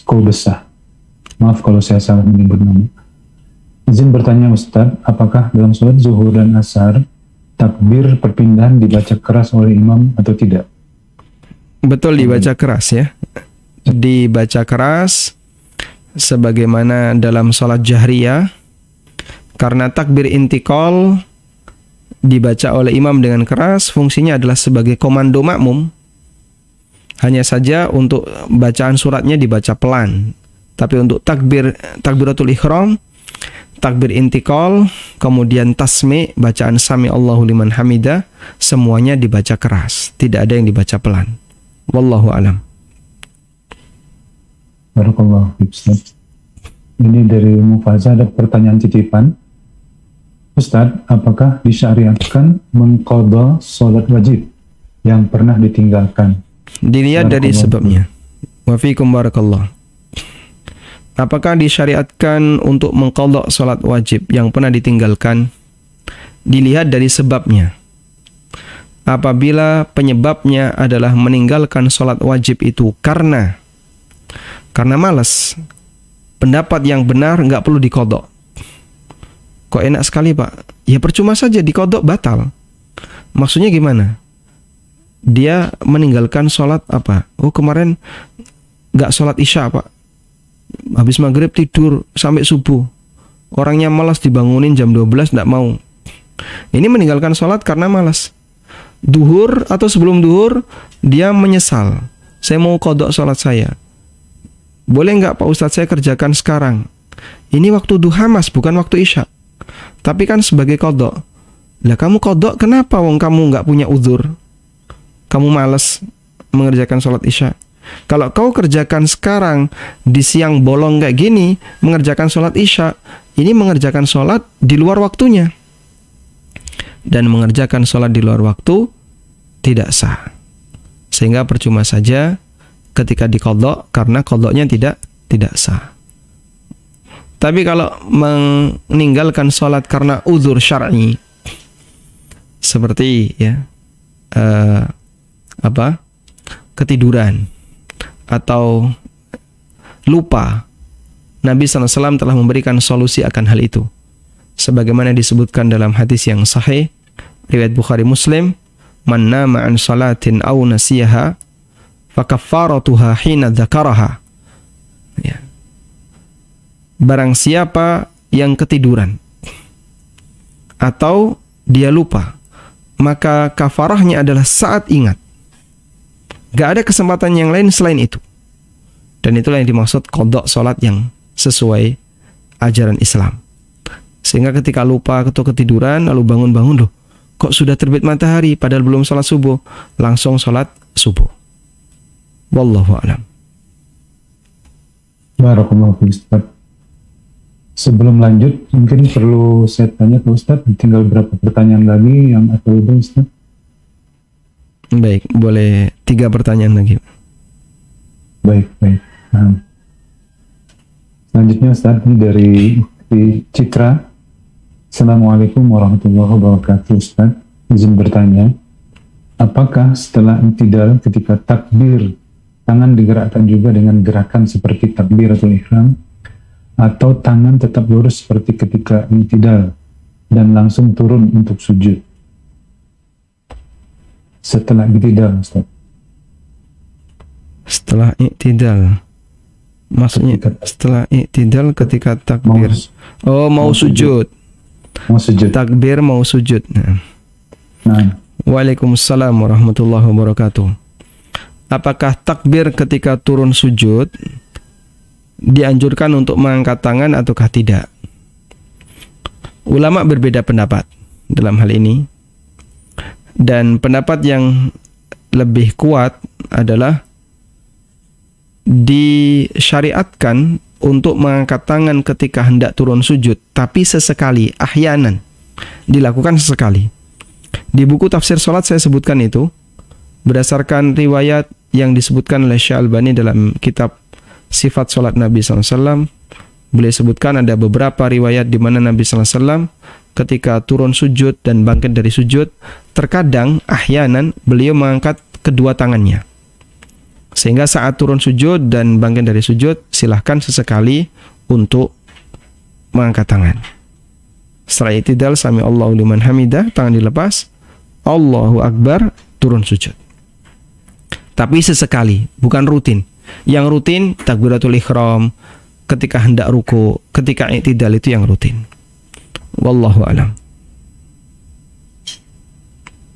Kau besar. Maaf kalau saya salah menyebut nama. Izin bertanya Ustadz, apakah dalam sholat zuhur dan asar takbir perpindahan dibaca keras oleh imam atau tidak? Betul, dibaca keras ya. Dibaca keras sebagaimana dalam sholat jahriyah. Karena takbir intikal dibaca oleh imam dengan keras, fungsinya adalah sebagai komando makmum. Hanya saja untuk bacaan suratnya dibaca pelan. Tapi untuk takbiratul ihram, takbir intikal, kemudian tasmi, bacaan sami Allahu liman hamidah, semuanya dibaca keras, tidak ada yang dibaca pelan. Wallahu alam. Barakallahu fiik, Ustaz. Ini dari Mufaza, ada pertanyaan titipan. Ustaz, apakah disyariatkan mengqadha sholat wajib yang pernah ditinggalkan? Dilihat dari sebabnya. Wa fiikum barakallah. Apakah disyariatkan untuk mengqadha salat wajib yang pernah ditinggalkan? Dilihat dari sebabnya. Apabila penyebabnya adalah meninggalkan salat wajib itu karena malas, pendapat yang benar nggak perlu diqadha. Kok enak sekali Pak? Ya percuma saja diqadha, batal. Maksudnya gimana? Dia meninggalkan salat apa? Oh kemarin nggak salat isya Pak. Habis maghrib tidur sampai subuh. Orangnya malas, dibangunin jam 12 tidak mau. Ini meninggalkan sholat karena malas. Duhur atau sebelum duhur dia menyesal. Saya mau qadha sholat saya. Boleh nggak Pak Ustadz saya kerjakan sekarang? Ini waktu duha mas, bukan waktu isya. Tapi kan sebagai qadha. Lah kamu qadha kenapa wong kamu nggak punya uzur? Kamu malas mengerjakan sholat isya. Kalau kau kerjakan sekarang di siang bolong kayak gini, mengerjakan sholat isya, ini mengerjakan sholat di luar waktunya. Dan mengerjakan sholat di luar waktu tidak sah. Sehingga percuma saja ketika diqadha karena qadhanya tidak sah. Tapi kalau meninggalkan sholat karena uzur syar'i, seperti ya ketiduran atau lupa, Nabi SAW telah memberikan solusi akan hal itu. Sebagaimana disebutkan dalam hadis yang sahih, riwayat Bukhari Muslim, man nama an salatin aw nasiyaha fakaffaratuha hina dzakaraha. Ya. Barang siapa yang ketiduran atau dia lupa, maka kafarahnya adalah saat ingat. Gak ada kesempatan yang lain selain itu. Dan itulah yang dimaksud qadha sholat yang sesuai ajaran Islam. Sehingga ketika lupa atau ketiduran lalu bangun-bangun, loh kok sudah terbit matahari padahal belum sholat subuh, langsung sholat subuh. Wallahu a'lam. Barakallahu fiik, Ustaz. Sebelum lanjut, mungkin perlu saya tanya ke Ustaz, tinggal berapa pertanyaan lagi yang available, Ustaz? Baik, boleh 3 pertanyaan lagi. Baik. Selanjutnya Ustaz, ini dari Citra. Assalamualaikum warahmatullahi wabarakatuh, Ustaz. Izin bertanya, apakah setelah i'tidal ketika takbir, tangan digerakkan juga dengan gerakan seperti takbiratul ihram, atau tangan tetap lurus seperti ketika i'tidal dan langsung turun untuk sujud? setelah i'tidal, Ustaz. Setelah i'tidal. Maksudnya setelah i'tidal ketika takbir. Mau sujud. Mau sujud. Takbir mau sujud. Nah. Waalaikumsalam warahmatullahi wabarakatuh. Apakah takbir ketika turun sujud dianjurkan untuk mengangkat tangan ataukah tidak? Ulama berbeda pendapat dalam hal ini. Dan pendapat yang lebih kuat adalah disyariatkan untuk mengangkat tangan ketika hendak turun sujud, tapi sesekali, ahyanan, dilakukan sesekali. Di buku tafsir salat saya sebutkan itu berdasarkan riwayat yang disebutkan oleh Syekh Albani dalam kitab Sifat Salat Nabi SAW. Beliau sebutkan ada beberapa riwayat di mana Nabi SAW ketika turun sujud dan bangkit dari sujud, terkadang ahyanan beliau mengangkat kedua tangannya. Sehingga saat turun sujud dan bangkit dari sujud, silahkan sesekali untuk mengangkat tangan. Setelah i'tidal, sami Allahu liman hamidah, tangan dilepas, Allahu Akbar, turun sujud. Tapi sesekali, bukan rutin. Yang rutin, takbiratul ihram, ketika hendak ruku, ketika i'tidal, itu yang rutin. Wallahu a'lam.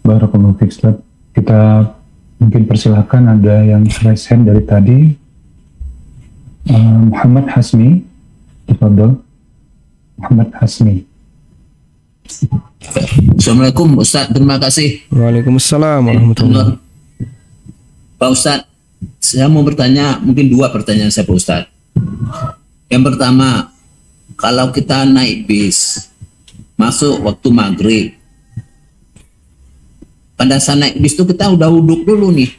Barakallahu fiik, Ustaz. Kita mungkin persilahkan, ada yang raise hand dari tadi. Muhammad Hasmi, tafadhol. Muhammad Hasmi. Assalamualaikum Ustaz, terima kasih. Waalaikumsalam warahmatullahi. Pak Ustaz, saya mau bertanya, mungkin dua pertanyaan saya Pak Ustaz. Yang pertama, kalau kita naik bis masuk waktu maghrib, pada saat naik bis itu kita udah duduk dulu nih,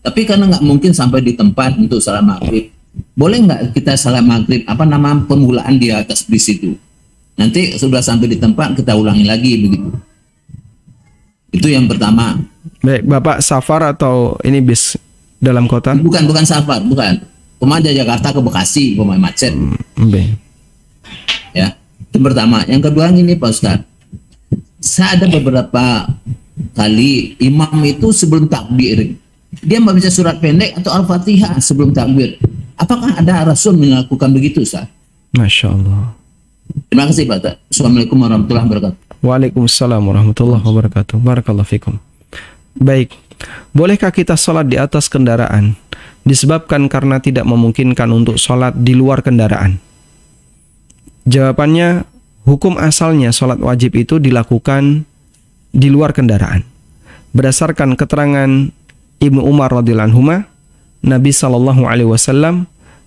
tapi karena nggak mungkin sampai di tempat untuk salat maghrib, boleh nggak kita salat maghrib permulaan di atas bis itu, nanti sudah sampai di tempat kita ulangi lagi begitu? Itu yang pertama. Baik, Bapak safar atau ini bis dalam kota? Bukan safar, bukan. Kemarin Jakarta ke Bekasi, pemain macet. Ya, itu pertama. Yang kedua ini Pak Ustaz, saya ada beberapa kali imam itu sebelum takbir, dia membaca surat pendek atau Al-Fatihah sebelum takbir. Apakah ada Rasul melakukan begitu, Ustaz? Masya Allah. Terima kasih Pak Ustaz. Assalamualaikum warahmatullahi wabarakatuh. Waalaikumsalam warahmatullahi wabarakatuh. Barakallahu fikum. Baik, bolehkah kita sholat di atas kendaraan disebabkan karena tidak memungkinkan untuk sholat di luar kendaraan? Jawabannya, hukum asalnya sholat wajib itu dilakukan di luar kendaraan. Berdasarkan keterangan Ibnu Umar radhiyallahu anhuma, Nabi SAW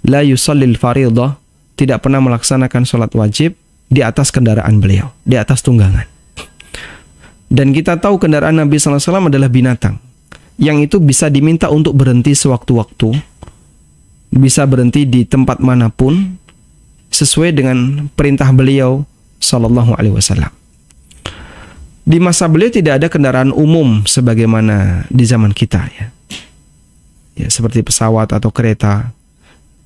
la yusallil faridah, tidak pernah melaksanakan sholat wajib di atas kendaraan beliau, di atas tunggangan. Dan kita tahu kendaraan Nabi SAW adalah binatang, yang itu bisa diminta untuk berhenti sewaktu-waktu, bisa berhenti di tempat manapun, sesuai dengan perintah beliau Sallallahu Alaihi Wasallam. Di masa beliau tidak ada kendaraan umum sebagaimana di zaman kita, ya seperti pesawat atau kereta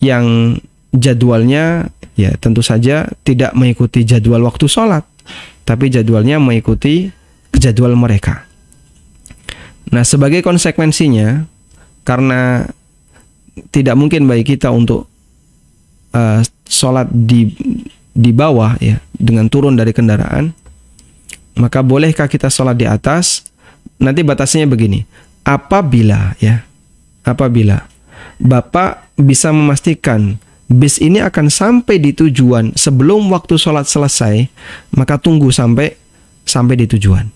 yang jadwalnya ya tentu saja tidak mengikuti jadwal waktu sholat, tapi jadwalnya mengikuti jadwal mereka. Nah, sebagai konsekuensinya, karena tidak mungkin bagi kita untuk sholat di bawah ya dengan turun dari kendaraan, maka bolehkah kita sholat di atas? Nanti batasnya begini, apabila Bapak bisa memastikan bis ini akan sampai di tujuan sebelum waktu sholat selesai, maka tunggu sampai di tujuan.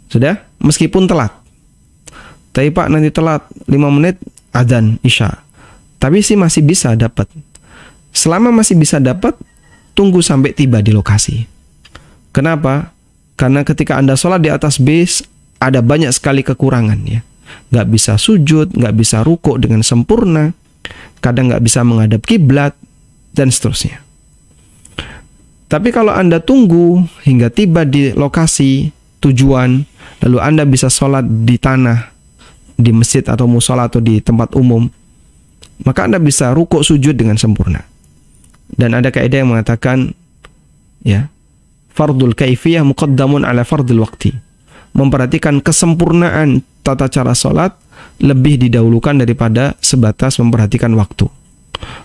Sudah? Meskipun telat. Tapi Pak, nanti telat 5 menit adzan Isya. Tapi sih masih bisa dapat. Selama masih bisa dapat, tunggu sampai tiba di lokasi. Kenapa? Karena ketika Anda sholat di atas bis, ada banyak sekali kekurangan ya. Nggak bisa sujud, nggak bisa rukuk dengan sempurna, kadang nggak bisa menghadap kiblat, dan seterusnya. Tapi kalau Anda tunggu hingga tiba di lokasi tujuan, lalu Anda bisa sholat di tanah, di masjid atau musola atau di tempat umum, maka Anda bisa rukuk sujud dengan sempurna. Dan ada kaidah yang mengatakan, ya, fardul kaifiyah muqaddamun ala fardul waqti. memperhatikan kesempurnaan tata cara sholat lebih didahulukan daripada sebatas memperhatikan waktu.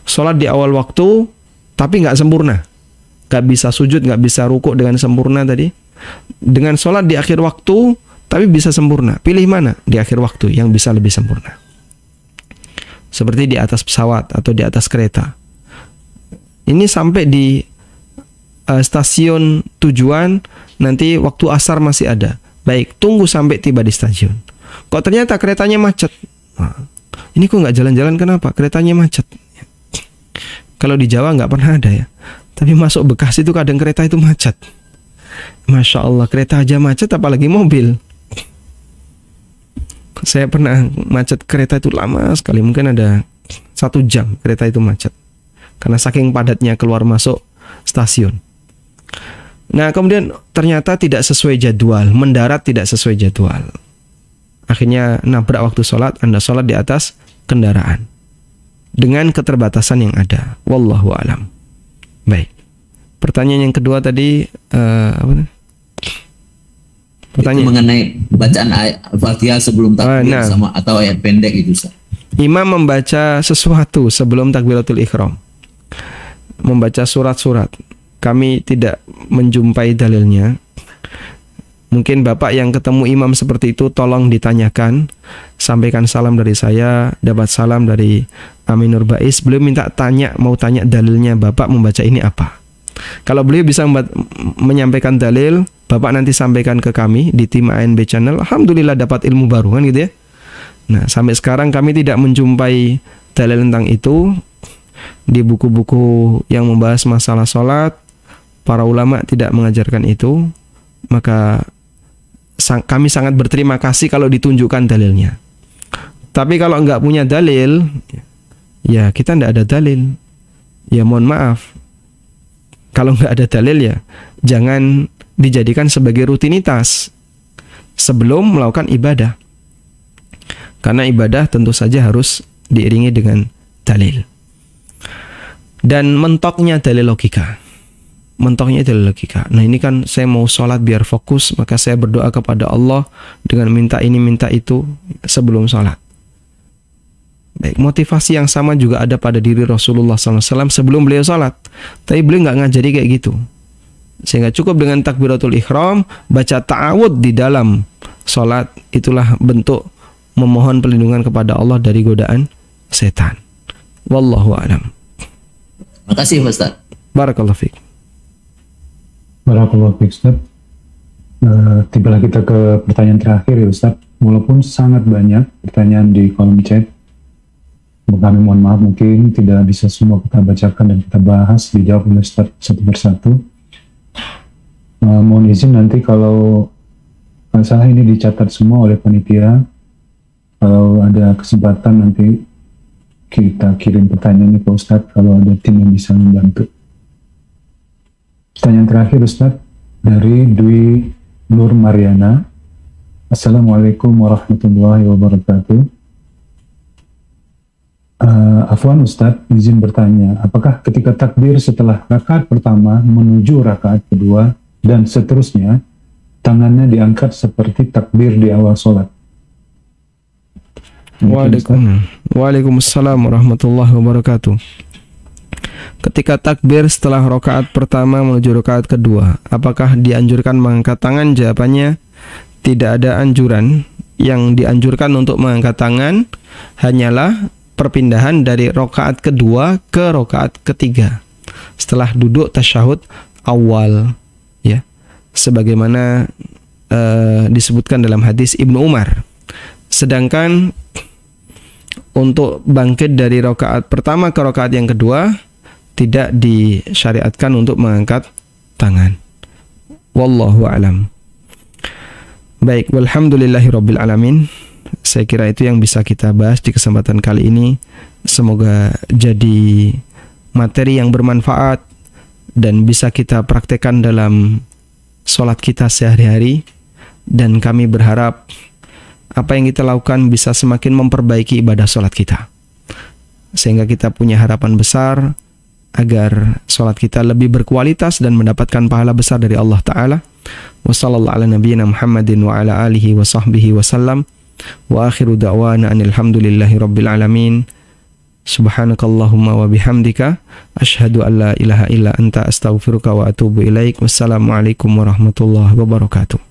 Sholat di awal waktu tapi nggak sempurna, nggak bisa sujud, nggak bisa rukuk dengan sempurna tadi. Dengan sholat di akhir waktu tapi bisa sempurna, pilih mana di akhir waktu yang bisa lebih sempurna. Seperti di atas pesawat atau di atas kereta. Ini sampai di stasiun tujuan, nanti waktu asar masih ada. Baik, tunggu sampai tiba di stasiun. Kok ternyata keretanya macet. Nah, ini kok nggak jalan-jalan, kenapa? Keretanya macet. Kalau di Jawa nggak pernah ada ya. Tapi masuk Bekasi itu kadang kereta itu macet. Masya Allah, kereta aja macet apalagi mobil. Saya pernah macet kereta itu lama sekali. Mungkin ada 1 jam kereta itu macet. Karena saking padatnya keluar masuk stasiun. Nah, kemudian ternyata tidak sesuai jadwal, mendarat tidak sesuai jadwal. Akhirnya nabrak waktu sholat, Anda sholat di atas kendaraan. Dengan keterbatasan yang ada. Wallahu a'lam. Baik. Pertanyaan yang kedua tadi, apa? Pertanyaan itu mengenai bacaan ayat Al-Fatihah sebelum takbir sama atau ayat pendek itu, Ustaz. Imam membaca sesuatu sebelum takbiratul ihram. Membaca surat-surat. Kami tidak menjumpai dalilnya. Mungkin Bapak yang ketemu imam seperti itu tolong ditanyakan. Sampaikan salam dari saya, dapat salam dari Aminur Bais. Beliau minta mau tanya dalilnya Bapak membaca ini apa. Kalau beliau bisa menyampaikan dalil, Bapak nanti sampaikan ke kami di tim ANB Channel. Alhamdulillah dapat ilmu baru kan gitu ya. Nah, sampai sekarang kami tidak menjumpai dalil tentang itu di buku-buku yang membahas masalah sholat. Para ulama tidak mengajarkan itu. Maka kami sangat berterima kasih kalau ditunjukkan dalilnya. Tapi kalau nggak punya dalil, ya kita nggak ada dalil. Ya mohon maaf. Kalau nggak ada dalil ya jangan dijadikan sebagai rutinitas sebelum melakukan ibadah. Karena ibadah tentu saja harus diiringi dengan dalil. Dan mentoknya dalil logika. Mentoknya dalil logika. Nah ini kan saya mau sholat biar fokus, maka saya berdoa kepada Allah dengan minta ini minta itu sebelum sholat. Baik, motivasi yang sama juga ada pada diri Rasulullah SAW sebelum beliau sholat. Tapi beliau nggak ngajari kayak gitu. Sehingga cukup dengan takbiratul ihram, baca ta'awud di dalam sholat. Itulah bentuk memohon perlindungan kepada Allah dari godaan setan. Wallahu a'lam. Makasih Ustaz. Barakallahu fiik. Barakallahu fiik, Ustaz. Tibalah kita ke pertanyaan terakhir ya Ustaz. Walaupun sangat banyak pertanyaan di kolom chat, kami mohon maaf mungkin tidak bisa semua kita bacakan dan kita bahas, dijawab oleh Ustaz satu persatu. Mohon izin nanti kalau salah ini dicatat semua oleh panitia. Kalau ada kesempatan nanti kita kirim pertanyaannya ke Ustaz kalau ada tim yang bisa membantu. Pertanyaan terakhir Ustaz dari Dwi Nur Mariana. Assalamualaikum warahmatullahi wabarakatuh. Afwan Ustadz, izin bertanya, apakah ketika takbir setelah rakaat pertama menuju rakaat kedua dan seterusnya, tangannya diangkat seperti takbir di awal sholat? Waalaikumsalam warahmatullahi wabarakatuh. Ketika takbir setelah rakaat pertama menuju rakaat kedua, apakah dianjurkan mengangkat tangan? Jawabannya, tidak ada anjuran. Yang dianjurkan untuk mengangkat tangan hanyalah perpindahan dari rakaat kedua ke rakaat ketiga setelah duduk tasyahud awal, ya, sebagaimana disebutkan dalam hadis Ibnu Umar. Sedangkan untuk bangkit dari rakaat pertama ke rakaat yang kedua tidak disyariatkan untuk mengangkat tangan. Wallahu a'lam. Baik, walhamdulillahirabbil alamin. Saya kira itu yang bisa kita bahas di kesempatan kali ini. Semoga jadi materi yang bermanfaat dan bisa kita praktekkan dalam sholat kita sehari-hari. Dan kami berharap apa yang kita lakukan bisa semakin memperbaiki ibadah sholat kita, sehingga kita punya harapan besar agar sholat kita lebih berkualitas dan mendapatkan pahala besar dari Allah Ta'ala. Wa sallallahu ala nabiyyina Muhammadin wa ala alihi wa sahbihi wa sallam. Wa akhiru da'wana anilhamdulillahi rabbil alamin. Subhanakallahumma wa bihamdika asyhadu an la ilaha illa anta astaghfiruka wa atubu ilaik. Wassalamualaikum warahmatullahi wabarakatuh.